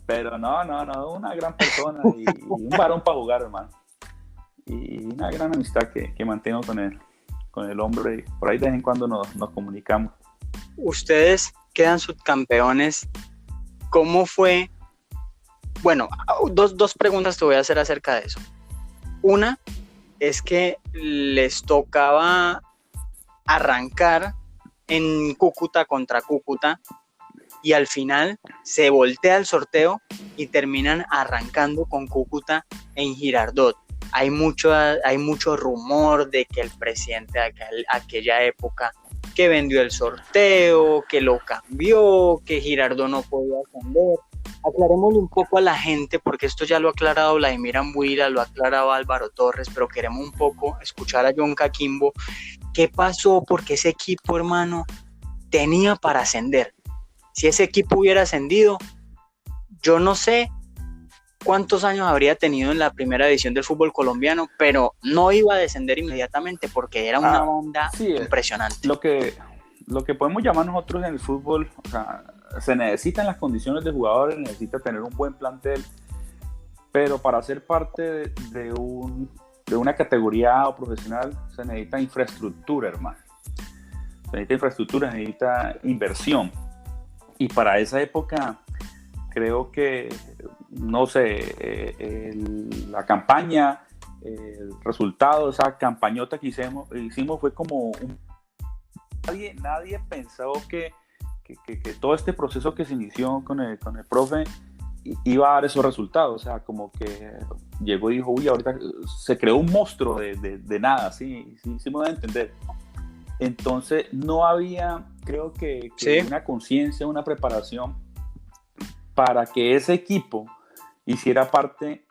Pero no, una gran persona y un varón para jugar, hermano. Y una gran amistad que mantengo con el hombre. Por ahí de vez en cuando nos comunicamos. Ustedes quedan subcampeones. ¿Cómo fue? Bueno, dos preguntas te voy a hacer acerca de eso. Una es que les tocaba arrancar en Cúcuta contra Cúcuta y al final se voltea el sorteo y terminan arrancando con Cúcuta en Girardot. Hay mucho rumor de que el presidente de aquella época que vendió el sorteo, que lo cambió, que Girardot no podía ascender. Aclarémosle un poco a la gente, porque esto ya lo ha aclarado Vladimir Ambuila, lo ha aclarado Álvaro Torres, pero queremos un poco escuchar a John Caquimbo. ¿Qué pasó? Porque ese equipo, hermano, tenía para ascender. Si ese equipo hubiera ascendido, yo no sé cuántos años habría tenido en la primera división del fútbol colombiano, pero no iba a descender inmediatamente porque era una onda impresionante. Lo que podemos llamar nosotros en el fútbol, o sea, se necesitan las condiciones de jugadores, necesita tener un buen plantel, pero para ser parte de una categoría profesional se necesita infraestructura, hermano. Se necesita infraestructura, se necesita inversión. Y para esa época, creo que, no sé, la campaña, el resultado de esa campañota que hicimos fue como nadie pensó que todo este proceso que se inició con el profe iba a dar esos resultados. O sea, como que llegó y dijo, uy, ahorita se creó un monstruo de nada, sí me van a entender. Entonces no había, creo que ¿Sí? Una conciencia, una preparación para que ese equipo hiciera parte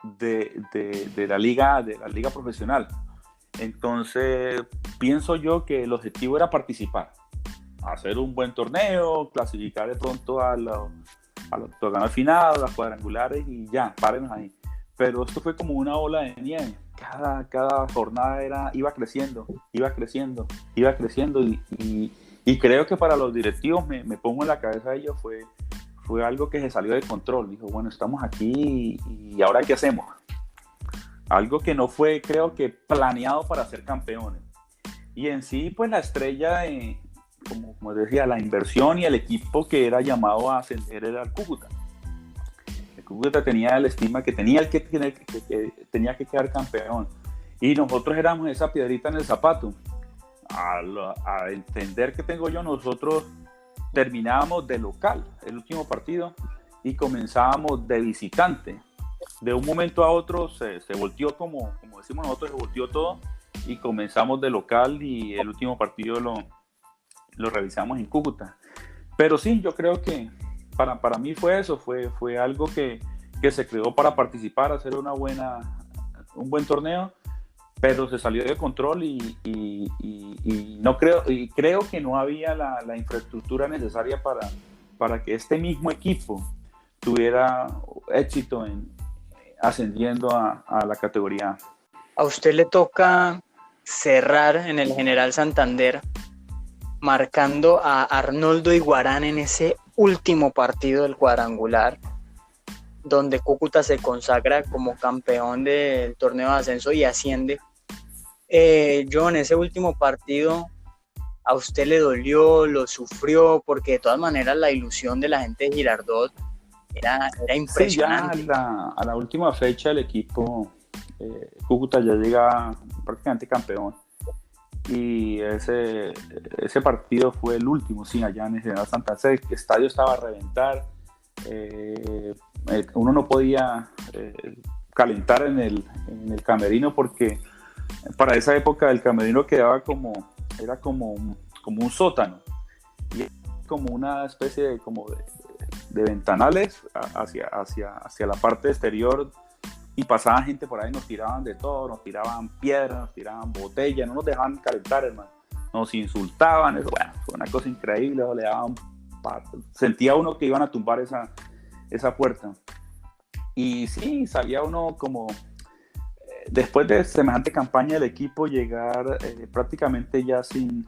de la liga profesional. Entonces pienso yo que el objetivo era participar, hacer un buen torneo, clasificar de pronto a los octogonales finales, a las cuadrangulares y ya, párenos ahí. Pero esto fue como una ola de nieve. Cada jornada iba creciendo y creo que para los directivos, me pongo en la cabeza de ellos, fue algo que se salió de control. Dijo, bueno, estamos aquí y ¿ahora qué hacemos? Algo que no fue, creo que, planeado para ser campeones. Y en sí, pues la estrella, como decía, la inversión y el equipo que era llamado a ascender era el Cúcuta. El Cúcuta tenía el estima que tenía que tenía que quedar campeón. Y nosotros éramos esa piedrita en el zapato. A entender que tengo yo, nosotros terminábamos de local el último partido y comenzábamos de visitante. De un momento a otro se volteó, como decimos nosotros, se volteó todo y comenzamos de local y el último partido lo realizamos en Cúcuta. Pero sí, yo creo que para mí fue eso, fue algo que se creó para participar, hacer un buen torneo, pero se salió de control y no creo que no había la infraestructura necesaria para que este mismo equipo tuviera éxito en ascendiendo a la categoría A. A usted le toca cerrar en el General Santander marcando a Arnoldo Iguarán en ese último partido del cuadrangular, donde Cúcuta se consagra como campeón del torneo de ascenso y asciende. Yo en ese último partido, ¿a usted le dolió, lo sufrió? Porque de todas maneras la ilusión de la gente de Girardot era impresionante. Sí, ya a la última fecha el equipo Cúcuta ya llega prácticamente campeón. Y ese partido fue el último, sí, allá en el General Santander. El estadio estaba a reventar. Uno no podía calentar en el camerino porque para esa época el camerino quedaba era como un sótano y como una especie de ventanales hacia la parte exterior, y pasaba gente por ahí, nos tiraban de todo, nos tiraban piedras, nos tiraban botellas, no nos dejaban calentar, hermano, nos insultaban, eso, bueno, fue una cosa increíble, le daban sentía uno que iban a tumbar esa puerta. Y sí, salía uno como, después de semejante campaña del equipo, llegar prácticamente ya sin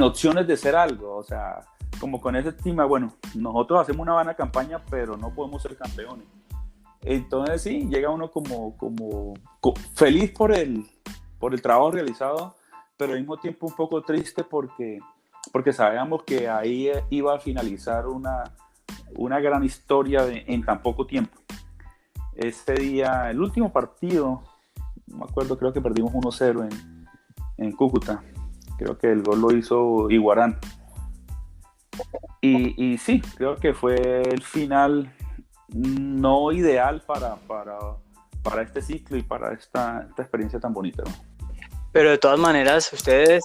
opciones de ser algo, o sea, como con esa estima, bueno, nosotros hacemos una buena campaña, pero no podemos ser campeones. Entonces sí, llega uno como feliz por el trabajo realizado, pero al mismo tiempo un poco triste porque sabíamos que ahí iba a finalizar una gran historia en tan poco tiempo. Este día, el último partido, no me acuerdo, creo que perdimos 1-0 en Cúcuta. Creo que el gol lo hizo Iguarán. Y sí, creo que fue el final no ideal para este ciclo y para esta experiencia tan bonita, ¿no? Pero de todas maneras, ustedes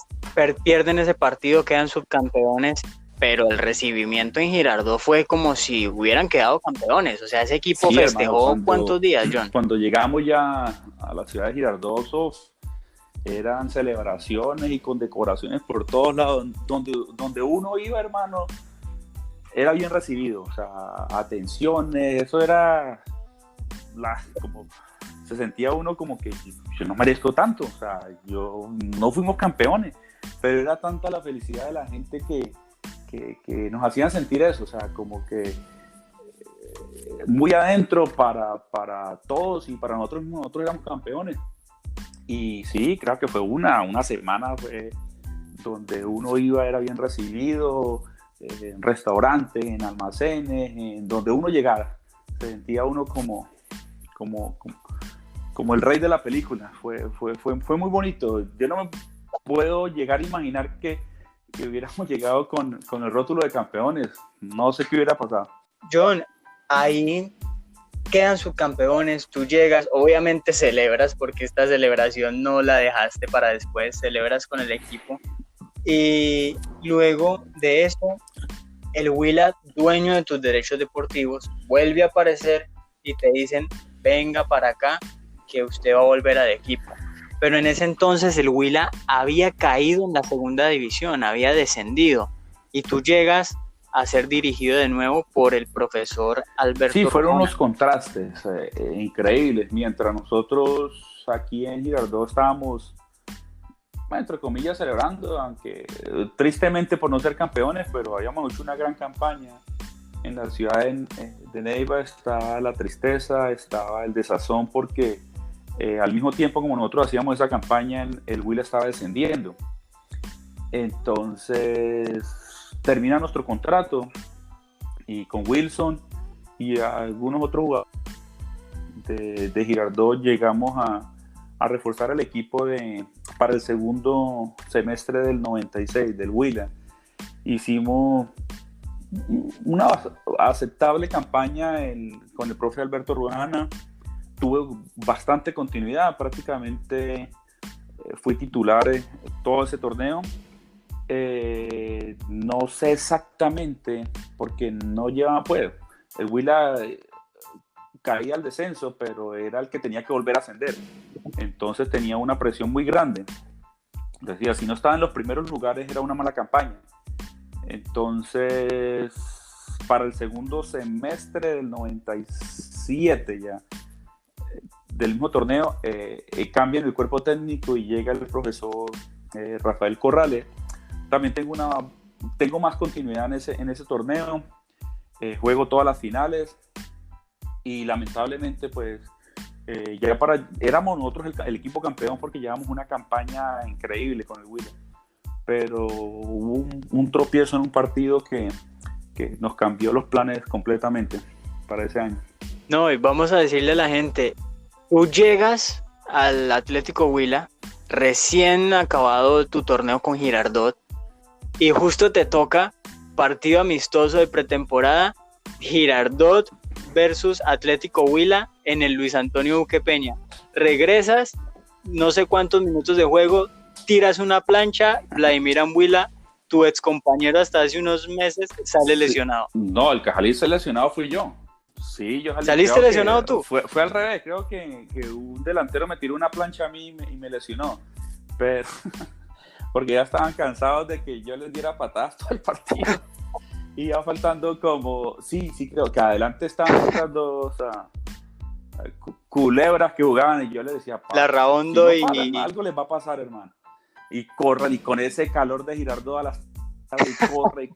pierden ese partido, quedan subcampeones, pero el recibimiento en Girardot fue como si hubieran quedado campeones. O sea, ese equipo sí, festejó, hermano, ¿cuántos días, John? Cuando llegamos ya a la ciudad de Girardot, eran celebraciones y condecoraciones por todos lados. Donde uno iba, hermano, era bien recibido, o sea, atenciones, eso era como se sentía uno como que yo no merezco tanto, o sea, no fuimos campeones, pero era tanta la felicidad de la gente que nos hacían sentir eso, o sea, como que muy adentro para todos y para nosotros mismos, nosotros éramos campeones. Y sí, creo que fue una semana donde uno iba, era bien recibido, en restaurantes, en almacenes, en donde uno llegara, se sentía uno como el rey de la película. Fue muy bonito. Yo no me puedo llegar a imaginar que hubiéramos llegado con el rótulo de campeones. No sé qué hubiera pasado. John, ahí quedan subcampeones, tú llegas, obviamente celebras porque esta celebración no la dejaste para después, celebras con el equipo. Y luego de eso, el Huila, dueño de tus derechos deportivos, vuelve a aparecer y te dicen, venga para acá, que usted va a volver al equipo. Pero en ese entonces el Huila había caído en la segunda división, había descendido, y tú llegas a ser dirigido de nuevo por el profesor Alberto. Sí, fueron Rona. unos contrastes increíbles. Mientras nosotros aquí en Girardot estábamos, entre comillas, celebrando, aunque tristemente por no ser campeones, pero habíamos hecho una gran campaña. En la ciudad de Neiva estaba la tristeza, estaba el desazón, porque al mismo tiempo como nosotros hacíamos esa campaña, el Huila estaba descendiendo. Entonces termina nuestro contrato y con Wilson y algunos otros jugadores de Girardot llegamos a reforzar el equipo para el segundo semestre del 96 del Huila. Hicimos una aceptable campaña con el profe Alberto Ruana. Tuve bastante continuidad, prácticamente fui titular todo ese torneo. No sé exactamente, porque no llevaba, pues, el Huila caía al descenso, pero era el que tenía que volver a ascender. Entonces tenía una presión muy grande. Decía, si no estaba en los primeros lugares era una mala campaña. Entonces, para el segundo semestre del 97 ya, del mismo torneo, cambian el cuerpo técnico y llega el profesor Rafael Corrales. También tengo más continuidad en ese torneo, juego todas las finales y lamentablemente pues éramos nosotros el equipo campeón porque llevamos una campaña increíble con el Huila, pero hubo un tropiezo en un partido que nos cambió los planes completamente para ese año. No, y vamos a decirle a la gente, tú llegas al Atlético Huila, recién acabado tu torneo con Girardot, y justo te toca partido amistoso de pretemporada, Girardot versus Atlético Huila en el Luis Antonio Duque Peña. Regresas, no sé cuántos minutos de juego, tiras una plancha, Vladimir Anguila, tu ex compañero hasta hace unos meses, sale lesionado. No, el que salí lesionado fui yo. Sí, yo salí. ¿Saliste lesionado tú? Fue al revés, creo que un delantero me tiró una plancha a mí y me lesionó. Pero porque ya estaban cansados de que yo les diera patadas todo el partido. Y ya faltando como, sí, creo que adelante estaban otras dos culebras que jugaban y yo les decía, Larraondo si no paran, algo les va a pasar, hermano. Y corran, y con ese calor de Girardot a las y corre.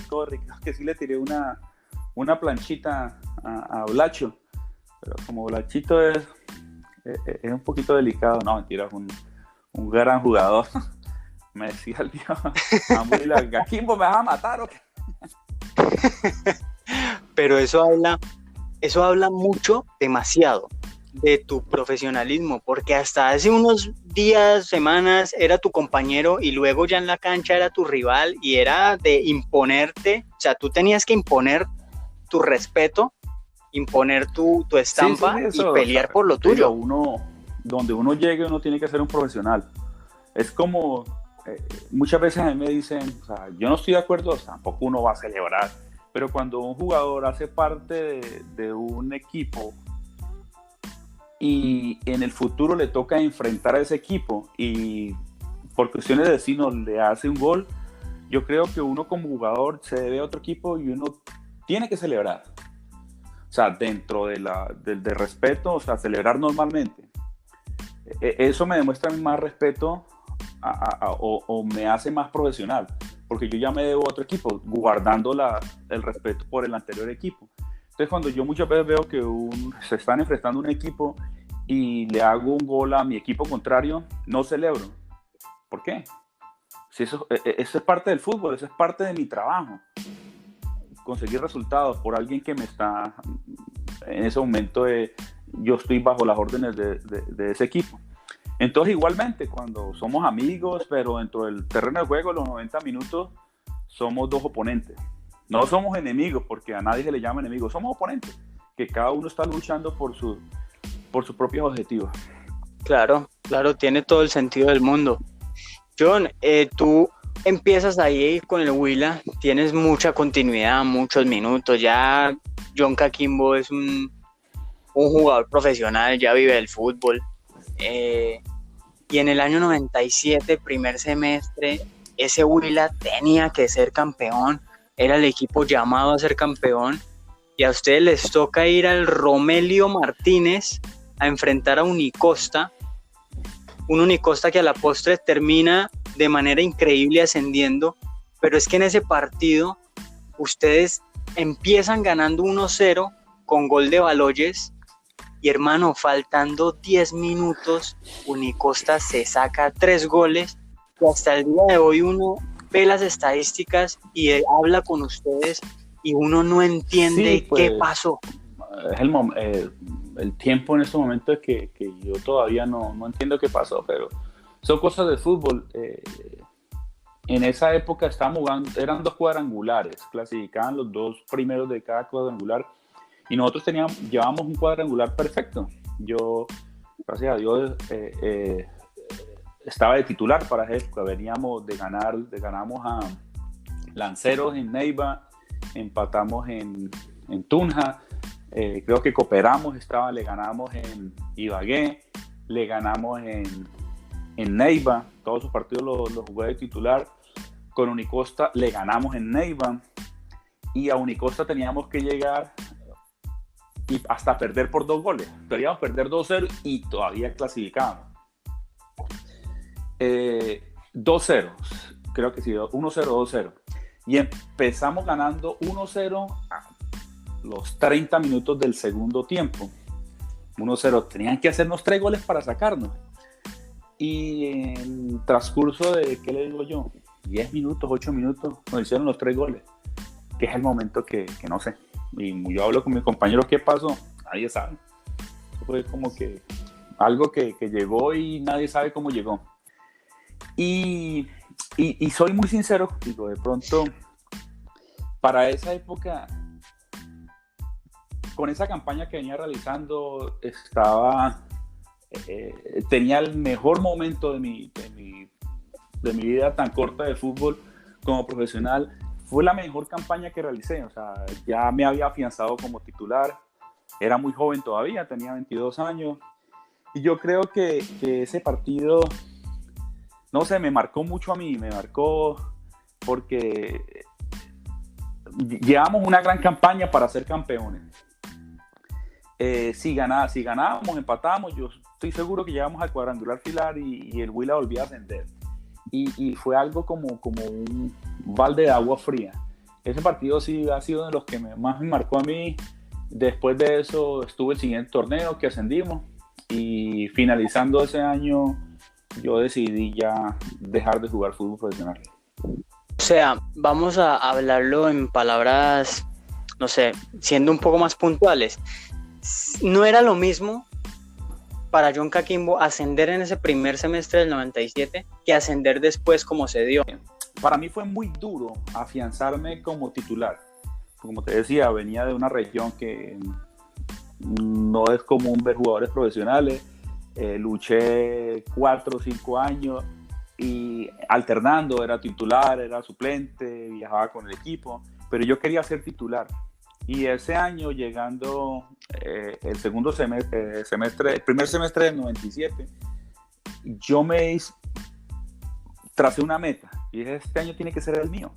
Creo que sí le tiré una planchita a Blacho, pero como Blachito es un poquito delicado, no, mentira, es un gran jugador. Me decía el tío Amuila, Gakimbo, ¿me vas a matar o qué? Pero eso habla mucho, demasiado, de tu profesionalismo, porque hasta hace unos días, semanas, era tu compañero y luego ya en la cancha era tu rival y era de imponerte, o sea, tú tenías que imponer tu respeto, imponer tu estampa sí, eso, y pelear, o sea, por lo tuyo. Donde uno llegue, uno tiene que ser un profesional. Es como, muchas veces a mí me dicen, o sea, yo no estoy de acuerdo, tampoco uno va a celebrar, pero cuando un jugador hace parte de un equipo y en el futuro le toca enfrentar a ese equipo y por cuestiones de destino le hace un gol, yo creo que uno como jugador se debe a otro equipo y uno tiene que celebrar. O sea, dentro del respeto, o sea, celebrar normalmente. Eso me demuestra más respeto o me hace más profesional, porque yo ya me debo a otro equipo, guardando el respeto por el anterior equipo. Entonces, cuando yo muchas veces veo que se están enfrentando un equipo y le hago un gol a mi equipo contrario, no celebro. ¿Por qué? Si eso es parte del fútbol, eso es parte de mi trabajo. Conseguir resultados por alguien que me está, en ese momento yo estoy bajo las órdenes de ese equipo. Entonces, igualmente, cuando somos amigos, pero dentro del terreno de juego, los 90 minutos, somos dos oponentes. No somos enemigos, porque a nadie se le llama enemigos, somos oponentes, que cada uno está luchando por sus propios objetivos. Claro, tiene todo el sentido del mundo. John, tú empiezas ahí con el Huila, tienes mucha continuidad, muchos minutos, ya John Gakimbo es un jugador profesional, ya vive del fútbol, y en el año 97, primer semestre, ese Huila tenía que ser campeón, era el equipo llamado a ser campeón, y a ustedes les toca ir al Romelio Martínez a enfrentar a Unicosta, un Unicosta que a la postre termina de manera increíble ascendiendo, pero es que en ese partido ustedes empiezan ganando 1-0 con gol de Baloyes y, hermano, faltando 10 minutos Unicosta se saca 3 goles y hasta el día de hoy uno ve las estadísticas y habla con ustedes y uno no entiende sí, pues, qué pasó. Es el tiempo en estos momentos es que yo todavía no entiendo qué pasó, pero son cosas del fútbol. En esa época estábamos jugando, eran 2 cuadrangulares, clasificaban los 2 primeros de cada cuadrangular y nosotros llevábamos un cuadrangular perfecto. Yo, gracias a Dios, estaba de titular para esa época. Veníamos ganamos a Lanceros en Neiva, empatamos en Tunja, creo que Cooperamos le ganamos en Ibagué, le ganamos en Neiva, todos sus partidos los jugué de titular. Con Unicosta le ganamos en Neiva, y a Unicosta teníamos que llegar y hasta perder por 2 goles. Queríamos perder 2-0 y todavía clasificábamos. 2-0, creo que sí, 1-0, 2-0. Y empezamos ganando 1-0 a los 30 minutos del segundo tiempo. 1-0, tenían que hacernos 3 goles para sacarnos. Y en transcurso de, ¿qué le digo yo? 10 minutos, 8 minutos, nos hicieron los 3 goles. Que es el momento que no sé. Y yo hablo con mis compañeros, ¿qué pasó? Nadie sabe. Fue como que algo que llegó y nadie sabe cómo llegó. Y soy muy sincero, digo, de pronto, para esa época, con esa campaña que venía realizando, tenía el mejor momento de mi vida tan corta de fútbol como profesional. Fue la mejor campaña que realicé, o sea, ya me había afianzado como titular, era muy joven todavía, tenía 22 años, y yo creo que ese partido, no sé, me marcó mucho a mí, me marcó porque llevamos una gran campaña para ser campeones. Si ganábamos, empatábamos, yo estoy seguro que llegamos al cuadrangular final y el Huila volvía a ascender. Y fue algo como un balde de agua fría. Ese partido sí ha sido de los que más me marcó a mí. Después de eso estuve el siguiente torneo que ascendimos, y finalizando ese año yo decidí ya dejar de jugar fútbol profesional. O sea, vamos a hablarlo en palabras, no sé, siendo un poco más puntuales. No era lo mismo para John Caquimbo ascender en ese primer semestre del 97 que ascender después como se dio. Para mí fue muy duro afianzarme como titular. Como te decía, venía de una región que no es común ver jugadores profesionales. Luché 4 o 5 años y alternando, era titular, era suplente, viajaba con el equipo, pero yo quería ser titular. Y ese año, llegando el primer semestre del 97, yo me tracé una meta, y dije, este año tiene que ser el mío,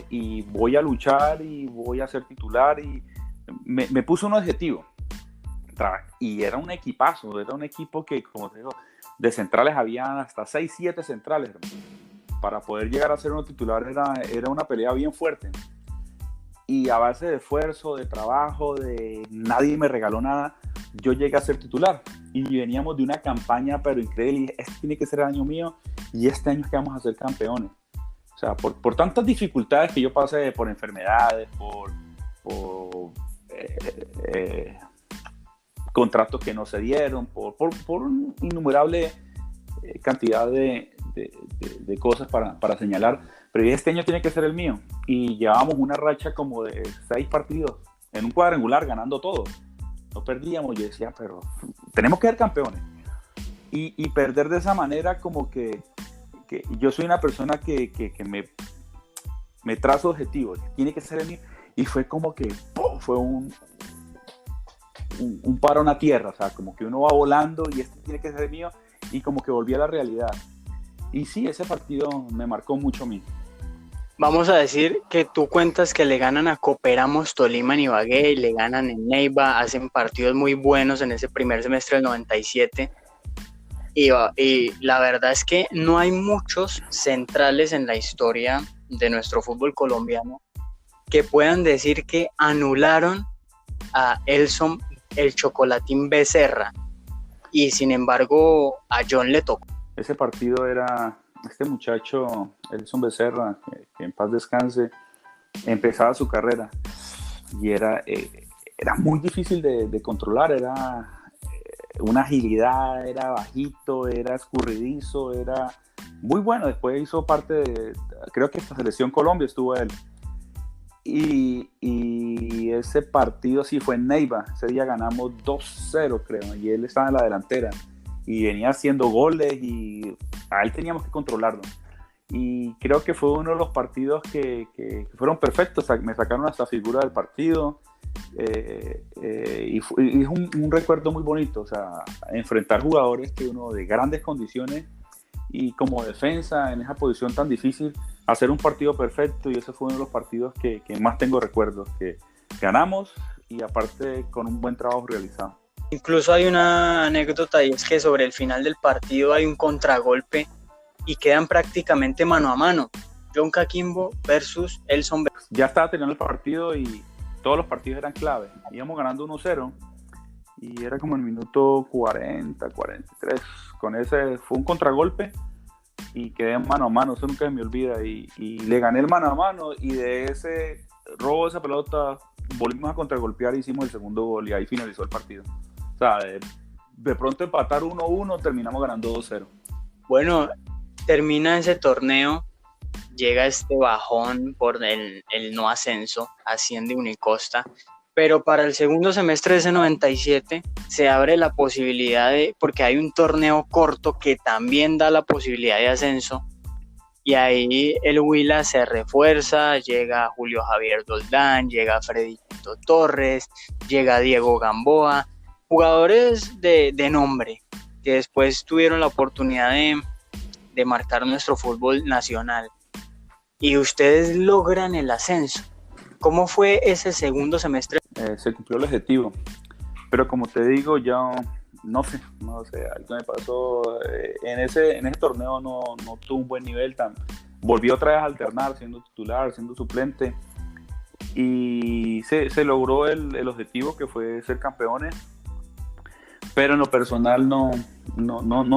y voy a luchar y voy a ser titular, y me puse un objetivo, y era un equipazo, era un equipo que, como te digo, de centrales habían hasta 6, 7 centrales, para poder llegar a ser uno titular era una pelea bien fuerte. Y a base de esfuerzo, de trabajo, nadie me regaló nada, yo llegué a ser titular. Y veníamos de una campaña pero increíble, y dije, este tiene que ser el año mío, y este año es que vamos a ser campeones. O sea, por tantas dificultades que yo pasé, por enfermedades, por contratos que no se dieron, por una innumerable cantidad de cosas para señalar, pero este año tiene que ser el mío. Y llevábamos una racha como de 6 partidos en un cuadrangular ganando todo, no perdíamos. Yo decía, pero tenemos que ser campeones, y perder de esa manera, como que yo soy una persona que me trazo objetivos, tiene que ser el mío, y fue como que fue un paro a una tierra, o sea, como que uno va volando y este tiene que ser el mío, y como que volví a la realidad. Y sí, ese partido me marcó mucho a mí. Vamos a decir que tú cuentas que le ganan a Cooperamos Tolima en Ibagué, y le ganan en Neiva, hacen partidos muy buenos en ese primer semestre del 97. Y la verdad es que no hay muchos centrales en la historia de nuestro fútbol colombiano que puedan decir que anularon a Elson el Chocolatín Becerra, y sin embargo a John le tocó. Ese partido era este muchacho, Elson Becerra, que en paz descanse, empezaba su carrera, y era muy difícil de controlar, era una agilidad, era bajito, era escurridizo, era muy bueno. Después hizo parte creo que esta selección Colombia estuvo él. Y ese partido sí fue en Neiva. Ese día ganamos 2-0, creo, y él estaba en la delantera. y venía haciendo goles y a él teníamos que controlarlo. Y creo que fue uno de los partidos que fueron perfectos. Me sacaron hasta figura del partido. Y es un recuerdo muy bonito. O sea, enfrentar jugadores que uno de grandes condiciones y como defensa en esa posición tan difícil, hacer un partido perfecto. Y ese fue uno de los partidos que más tengo recuerdos. Que ganamos y aparte con un buen trabajo realizado. Incluso hay una anécdota y es que sobre el final del partido hay un contragolpe y quedan prácticamente mano a mano. John Caquimbo versus Elson. Ya estaba teniendo el partido y todos los partidos eran clave. Íbamos ganando 1-0 y era como el minuto 40, 43. Con ese fue un contragolpe y quedé mano a mano, eso nunca me olvida. Y le gané el mano a mano y de ese robo de esa pelota volvimos a contragolpear y hicimos el segundo gol y ahí finalizó el partido. O sea, de pronto empatar 1-1, terminamos ganando 2-0. Bueno, termina ese torneo, llega este bajón por el no ascenso, asciende Unicosta, pero para el segundo semestre de ese 97 se abre la posibilidad porque hay un torneo corto que también da la posibilidad de ascenso, y ahí el Huila se refuerza, llega Julio Javier Doldán, llega Fredito Torres, llega Diego Gamboa, jugadores de nombre que después tuvieron la oportunidad de marcar nuestro fútbol nacional, y ustedes logran el ascenso. ¿Cómo fue ese segundo semestre? Se cumplió el objetivo, pero como te digo, ya no sé, algo me pasó en ese torneo, no tuvo un buen nivel, volví otra vez a alternar, siendo titular, siendo suplente, y se logró el objetivo, que fue ser campeones, pero en lo personal no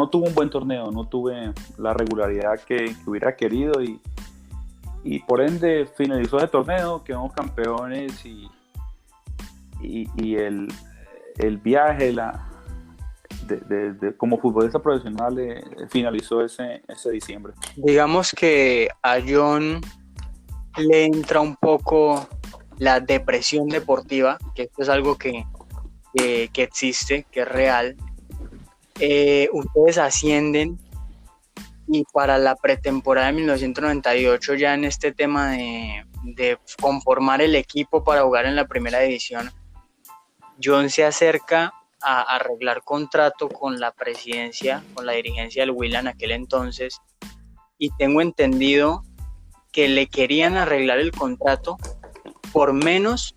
tuve un buen torneo, no tuve la regularidad que hubiera querido y por ende finalizó el torneo, quedamos campeones y el viaje como futbolista profesional finalizó ese diciembre. Digamos que a John le entra un poco la depresión deportiva, que esto es algo que existe, que es real. Ustedes ascienden y para la pretemporada de 1998, ya en este tema de conformar el equipo para jugar en la primera división, John se acerca a arreglar contrato con la presidencia, con la dirigencia del Huila en aquel entonces, y tengo entendido que le querían arreglar el contrato por menos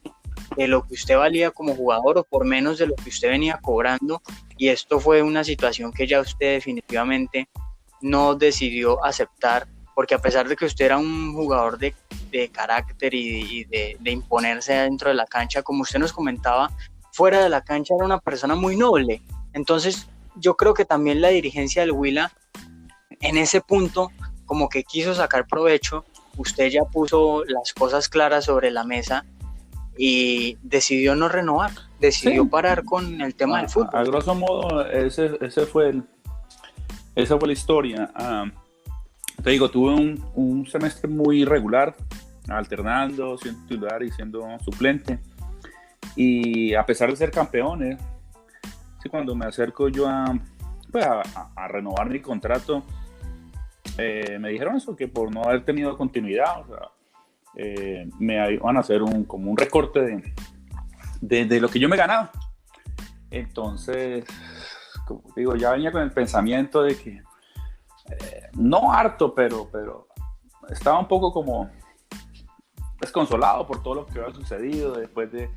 de lo que usted valía como jugador o por menos de lo que usted venía cobrando, y esto fue una situación que ya usted definitivamente no decidió aceptar, porque a pesar de que usted era un jugador de carácter y de imponerse dentro de la cancha, como usted nos comentaba, fuera de la cancha era una persona muy noble. Entonces yo creo que también la dirigencia del Huila en ese punto como que quiso sacar provecho. Usted ya puso las cosas claras sobre la mesa y decidió no renovar, decidió parar con el tema del fútbol. A grosso modo, esa fue la historia. Te digo, tuve un semestre muy irregular, alternando, siendo titular y siendo suplente. Y a pesar de ser campeones, cuando me acerco yo a renovar mi contrato, me dijeron eso, que por no haber tenido continuidad, me iban a hacer como un recorte de lo que yo me ganaba. Entonces, como digo, ya venía con el pensamiento de que no harto, pero estaba un poco como desconsolado por todo lo que había sucedido después de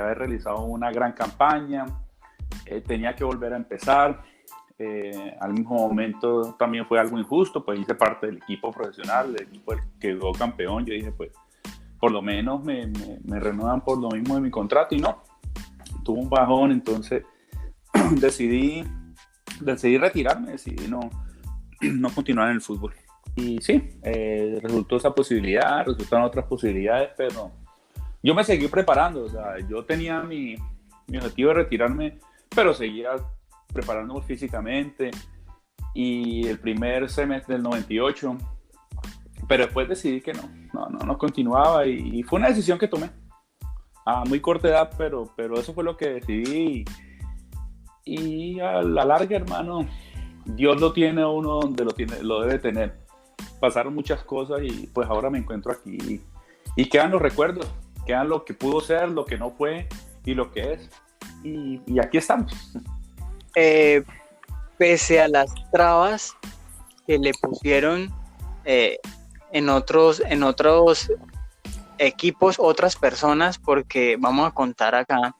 haber realizado una gran campaña. Tenía que volver a empezar. Al mismo momento también fue algo injusto, pues hice parte del equipo profesional, del equipo que quedó campeón. Yo dije, pues por lo menos me renuevan por lo mismo de mi contrato, y no, tuvo un bajón. Entonces decidí retirarme, decidí no continuar en el fútbol. Y sí, resultó esa posibilidad, resultaron otras posibilidades, pero yo me seguí preparando. O sea, yo tenía mi objetivo de retirarme, pero seguía preparándome físicamente, y el primer semestre del 98, pero después decidí que no continuaba, y fue una decisión que tomé a muy corta edad, pero eso fue lo que decidí, Y a la larga, hermano, Dios lo tiene a uno donde lo debe tener. Pasaron muchas cosas y pues ahora me encuentro aquí. Y quedan los recuerdos, quedan lo que pudo ser, lo que no fue y lo que es. Y aquí estamos. Eh, Pese a las trabas que le pusieron eh, en otros equipos, otras personas, porque vamos a contar acá,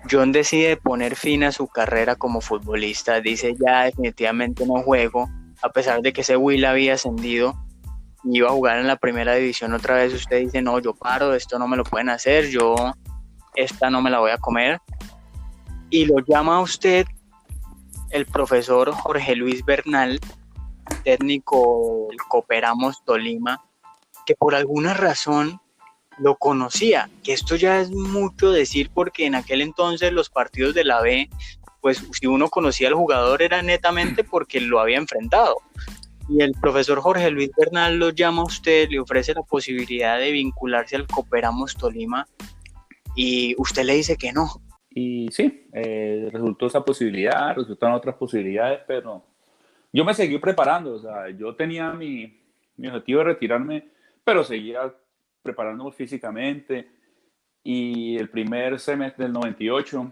John decide poner fin a su carrera como futbolista, dice ya definitivamente no juego, a pesar de que ese Will había ascendido y iba a jugar en la primera división otra vez. Usted dice no, yo paro, esto no me lo pueden hacer, yo esta no me la voy a comer, y lo llama a usted el profesor Jorge Luis Bernal, técnico del Cooperamos Tolima, que por alguna razón lo conocía, que esto ya es mucho decir porque en aquel entonces los partidos de la B, pues si uno conocía al jugador era netamente porque lo había enfrentado. Y el profesor Jorge Luis Bernal lo llama a usted, le ofrece la posibilidad de vincularse al Cooperamos Tolima y usted le dice que no. Y sí, resultó esa posibilidad, resultaron otras posibilidades, pero yo me seguí preparando. O sea, yo tenía mi objetivo de retirarme, pero seguía preparándome físicamente. Y el primer semestre del 98,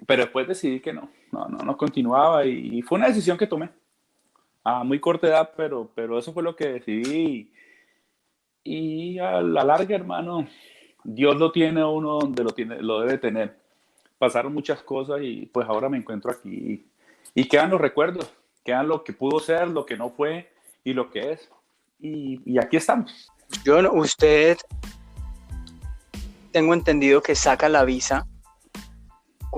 pero después decidí que no continuaba y fue una decisión que tomé a muy corta edad, pero eso fue lo que decidí. Y a la larga, hermano, Dios lo tiene a uno donde lo debe tener. Pasaron muchas cosas y pues ahora me encuentro aquí. Y quedan los recuerdos, quedan lo que pudo ser, lo que no fue y lo que es. Y aquí estamos. John, usted tengo entendido que saca la visa.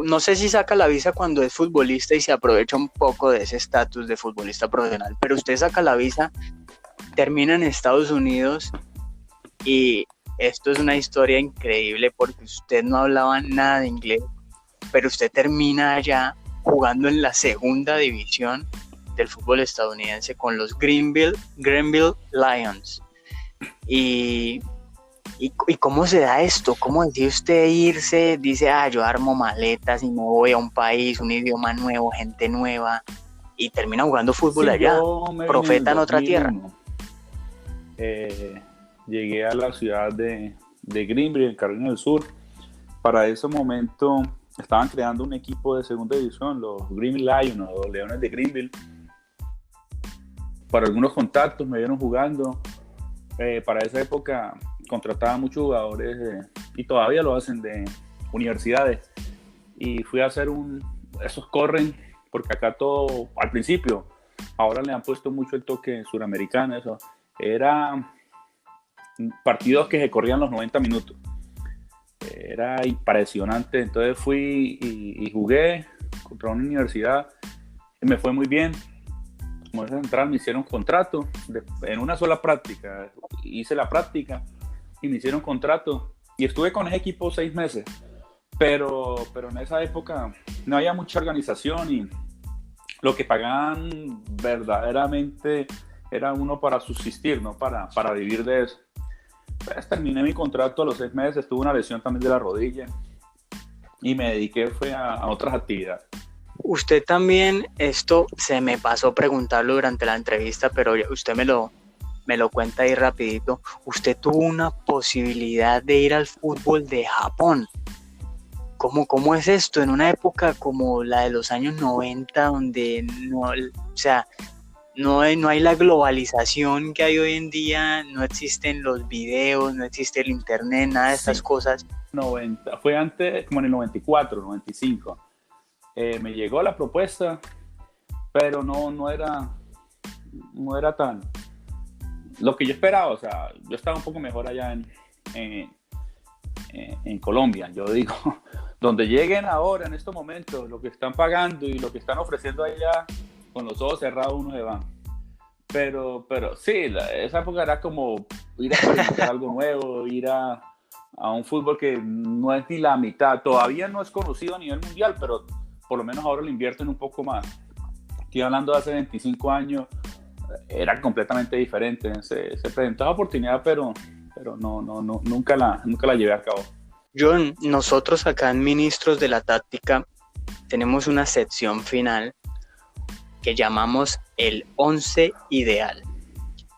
No sé si saca la visa cuando es futbolista y se aprovecha un poco de ese estatus de futbolista profesional, pero usted saca la visa, termina en Estados Unidos y esto es una historia increíble porque usted no hablaba nada de inglés, pero usted termina allá jugando en la segunda división del fútbol estadounidense con los Greenville Lions. ¿Y cómo se da esto? ¿Cómo decide usted irse? Dice, yo armo maletas y me voy a un país, un idioma nuevo, gente nueva, y termina jugando fútbol allá, profeta en otra tierra. Llegué a la ciudad de Greenville, en Carolina del Sur. Para ese momento estaban creando un equipo de segunda división, los Greenville Lions o los Leones de Greenville. Para algunos contactos me vieron jugando. Para esa época contrataba muchos jugadores y todavía lo hacen de universidades, y fui a hacer esos corren, porque acá todo al principio, ahora le han puesto mucho el toque suramericano, eso era partidos que se corrían los 90 minutos, era impresionante. Entonces fui y jugué contra una universidad y me fue muy bien. Como central me hicieron contrato en una sola práctica, hice la práctica y me hicieron contrato y estuve con ese equipo 6 meses, pero en esa época no había mucha organización y lo que pagaban verdaderamente era uno para subsistir, no para vivir de eso. Pues terminé mi contrato a los 6 meses, tuve una lesión también de la rodilla y me dediqué a otras actividades. Usted también, esto se me pasó preguntarlo durante la entrevista, pero usted me lo cuenta ahí rapidito. Usted tuvo una posibilidad de ir al fútbol de Japón. ¿Cómo es esto? En una época como la de los años 90, donde no hay la globalización que hay hoy en día, no existen los videos, no existe el internet, nada de estas cosas. 90, fue antes, como en el 94, 95. Me llegó la propuesta, pero no era tan lo que yo esperaba. O sea, yo estaba un poco mejor allá en Colombia. Yo digo, donde lleguen ahora en estos momentos, lo que están pagando y lo que están ofreciendo allá, con los ojos cerrados uno se va. Pero sí, esa época era como ir a experimentar algo nuevo, ir a un fútbol que no es ni la mitad, todavía no es conocido a nivel mundial, pero por lo menos ahora lo invierten un poco más. Estoy hablando de hace 25 años, era completamente diferente. Se presentó la oportunidad, pero nunca la llevé a cabo. John, nosotros acá en Ministros de la Táctica tenemos una sección final que llamamos el 11 ideal.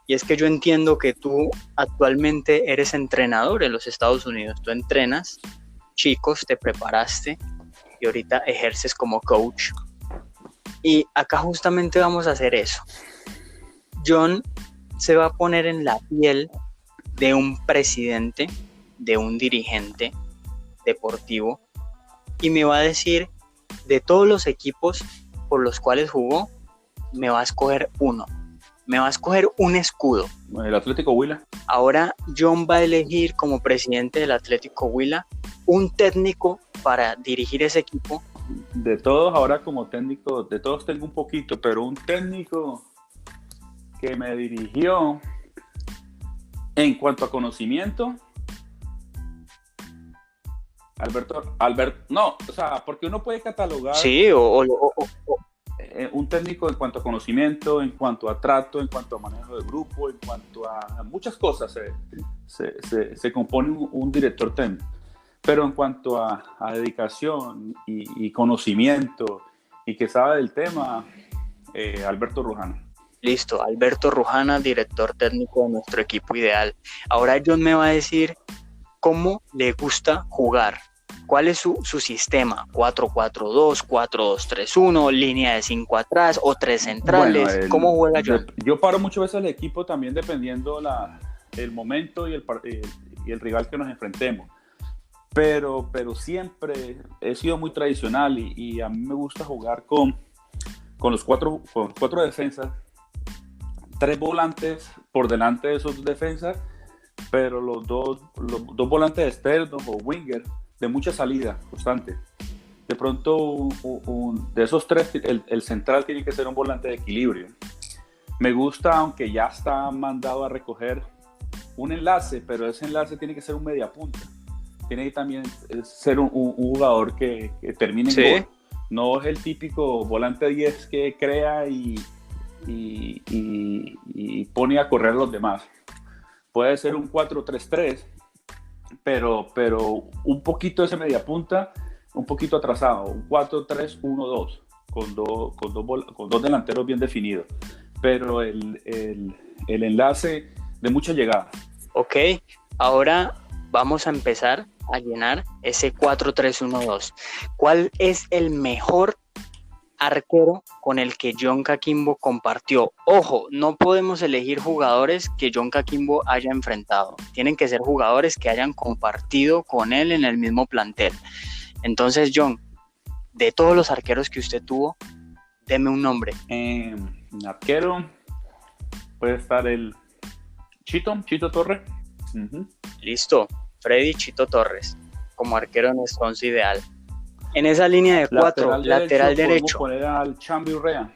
Y es que yo entiendo que tú actualmente eres entrenador en los Estados Unidos. Tú entrenas chicos, te preparaste y ahorita ejerces como coach. Y acá justamente vamos a hacer eso. John se va a poner en la piel de un presidente, de un dirigente deportivo, y me va a decir de todos los equipos por los cuales jugó, me va a escoger uno. Me va a escoger un escudo. El Atlético Huila. Ahora John va a elegir como presidente del Atlético Huila un técnico para dirigir ese equipo. De todos, ahora como técnico, de todos tengo un poquito, pero un técnico que me dirigió en cuanto a conocimiento, porque uno puede catalogar. Sí, Un técnico en cuanto a conocimiento, en cuanto a trato, en cuanto a manejo de grupo, en cuanto a muchas cosas se compone un director técnico. Pero en cuanto a dedicación y conocimiento y que sabe del tema, Alberto Rujana. Listo, Alberto Rujana, director técnico de nuestro equipo ideal. Ahora John me va a decir cómo le gusta jugar. ¿Cuál es su sistema? 4-4-2, 4-2-3-1, línea de 5 atrás o 3 centrales. Bueno, ¿cómo juega John? Yo paro muchas veces al equipo también dependiendo el momento y el rival que nos enfrentemos. Pero siempre he sido muy tradicional y a mí me gusta jugar con los cuatro defensas, 3 volantes por delante de esos defensas, pero los dos volantes externos o winger de mucha salida constante. De pronto, de esos 3, el central tiene que ser un volante de equilibrio. Me gusta, aunque ya está mandado a recoger un enlace, pero ese enlace tiene que ser un mediapunta. Tiene que también ser un jugador que termine en gol. No es el típico volante 10 que crea y pone a correr a los demás. Puede ser un 4-3-3, pero un poquito ese mediapunta, un poquito atrasado, un 4-3-1-2, con dos delanteros bien definidos, pero el enlace de mucha llegada. Ok, ahora vamos a empezar a llenar ese 4-3-1-2. ¿Cuál es el mejor arquero con el que John Caquimbo compartió? Ojo, no podemos elegir jugadores que John Caquimbo haya enfrentado. Tienen que ser jugadores que hayan compartido con él en el mismo plantel. Entonces, John, de todos los arqueros que usted tuvo, deme un nombre. Arquero puede estar el Chito Torres. Uh-huh. Listo, Freddy Chito Torres como arquero en nuestro 11 ideal. En esa línea de 4, lateral derecho. Podemos poner al Chambi Urrea.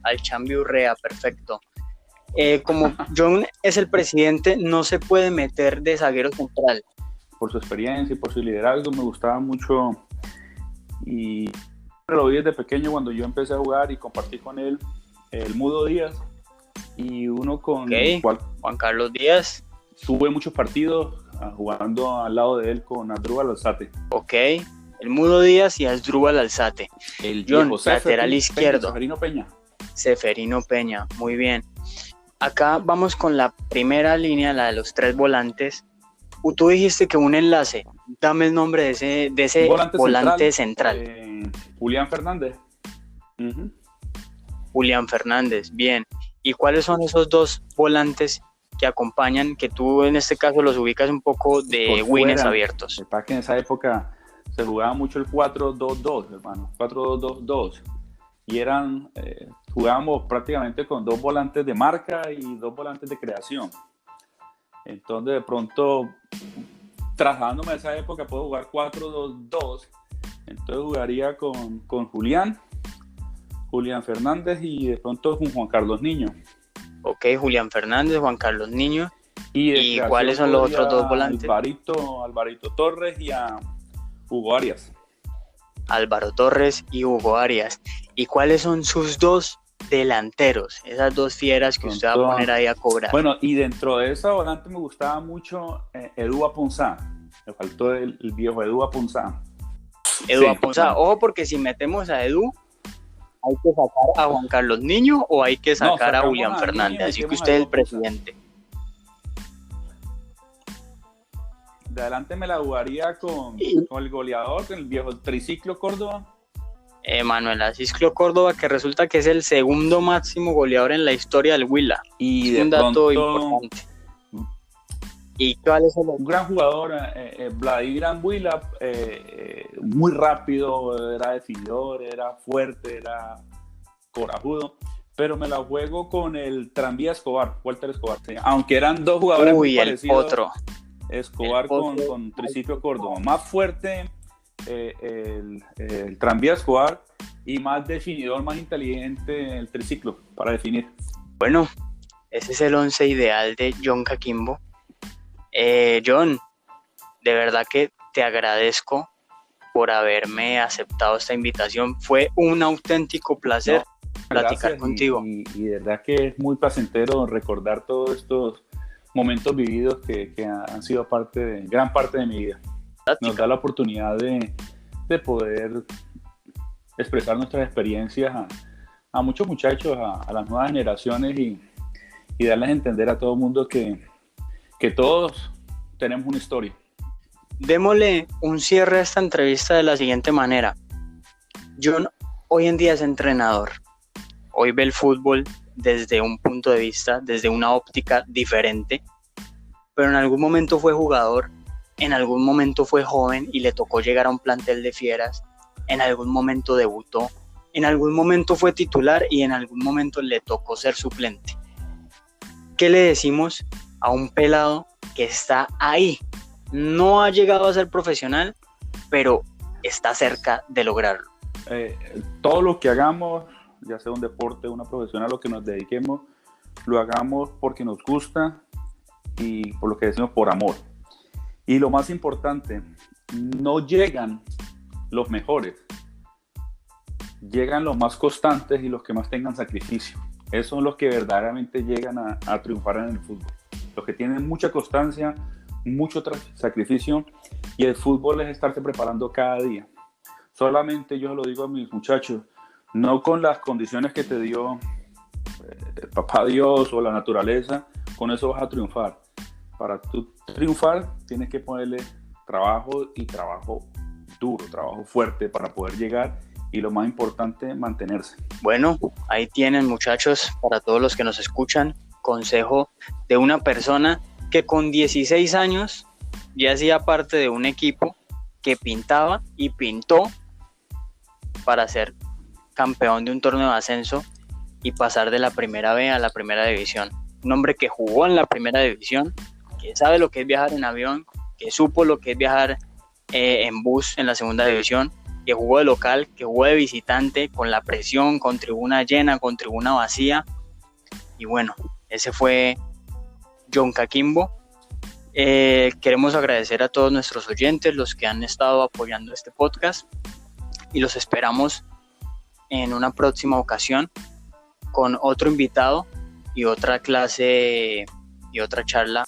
Al Chambi Urrea, perfecto. Como John es el presidente, no se puede meter de zaguero central. Por su experiencia y por su liderazgo me gustaba mucho, y lo vi desde pequeño cuando yo empecé a jugar y compartí con él, el Mudo Díaz, y uno con Juan Carlos Díaz. Tuve muchos partidos jugando al lado de él con Asdrúbal Alzate. Ok, el Mudo Díaz y Asdrúbal Alzate. El John, lateral izquierdo. Seferino Peña, muy bien. Acá vamos con la primera línea, la de los 3 volantes. Tú dijiste que un enlace. Dame el nombre de ese volante central. Julián Fernández. Uh-huh. Julián Fernández, bien. ¿Y cuáles son esos 2 volantes que acompañan, que tú en este caso los ubicas un poco de wings abiertos? Para que en esa época se jugaba mucho el 4-2-2, hermano. 4-2-2. Y jugábamos prácticamente con 2 volantes de marca y 2 volantes de creación. Entonces, de pronto, trasladándome a esa época, puedo jugar 4-2-2. Entonces, jugaría con Julián Fernández y de pronto con Juan Carlos Niño. Ok, Julián Fernández, Juan Carlos Niño. ¿Y cuáles son los otros 2 volantes? Alvarito Torres y a Hugo Arias. Álvaro Torres y Hugo Arias. ¿Y cuáles son sus 2 delanteros? Esas 2 fieras que usted va a poner ahí a cobrar. Bueno, y dentro de esa volante me gustaba mucho Edu Apunzá. Me faltó el viejo Edu Apunzá. Edu Aponzada. Ojo, porque si metemos a Edu, hay que sacar a Juan Carlos Niño o hay que sacar a Julián Fernández. Así que usted es el presidente. De adelante me la jugaría con el goleador, con el viejo Triciclo Córdoba. Manuel Asisclo Córdoba, que resulta que es el segundo máximo goleador en la historia del Huila. Y es un dato importante. ¿Y cuál es un gran jugador, Vladimir Huila, muy rápido, era definidor, era fuerte, era corajudo, pero me la juego con el Tranvía Escobar, Walter Escobar, ¿sí? Aunque eran dos jugadores muy parecidos. Potro. Escobar con Triciclo Córdoba, más fuerte el Tranvía Escobar y más definidor, más inteligente el Triciclo para definir. Bueno, ese es el 11 ideal de John Caquimbo. John, de verdad que te agradezco por haberme aceptado esta invitación. Fue un auténtico placer platicar contigo. Y de verdad que es muy placentero recordar todos estos momentos vividos que han sido gran parte de mi vida. Nos da la oportunidad de poder expresar nuestras experiencias a muchos muchachos, a las nuevas generaciones y darles a entender a todo el mundo que todos tenemos una historia. Démosle un cierre a esta entrevista de la siguiente manera. John hoy en día es entrenador. Hoy ve el fútbol desde un punto de vista, desde una óptica diferente, pero en algún momento fue jugador, en algún momento fue joven y le tocó llegar a un plantel de fieras, en algún momento debutó, en algún momento fue titular y en algún momento le tocó ser suplente. ¿Qué le decimos a un pelado que está ahí? No ha llegado a ser profesional, pero está cerca de lograrlo. Todo lo que hagamos, ya sea un deporte, una profesión, a lo que nos dediquemos, lo hagamos porque nos gusta y por lo que decimos, por amor. Y lo más importante, no llegan los mejores, llegan los más constantes y los que más tengan sacrificio. Esos son los que verdaderamente llegan a triunfar en el fútbol. Los que tienen mucha constancia, mucho sacrificio, y el fútbol es estarse preparando cada día. Solamente yo lo digo a mis muchachos, no con las condiciones que te dio el papá Dios o la naturaleza, con eso vas a triunfar. Para tú triunfar tienes que ponerle trabajo y trabajo duro, trabajo fuerte para poder llegar y lo más importante, mantenerse. Bueno, ahí tienen muchachos, para todos los que nos escuchan, consejo de una persona que con 16 años ya hacía parte de un equipo que pintaba y pintó para ser campeón de un torneo de ascenso y pasar de la primera B a la primera división. Un hombre que jugó en la primera división, que sabe lo que es viajar en avión, que supo lo que es viajar en bus en la segunda división, que jugó de local, que jugó de visitante, con la presión, con tribuna llena, con tribuna vacía. Y bueno, ese fue John Caquimbo. Queremos agradecer a todos nuestros oyentes, los que han estado apoyando este podcast, y los esperamos en una próxima ocasión con otro invitado y otra clase y otra charla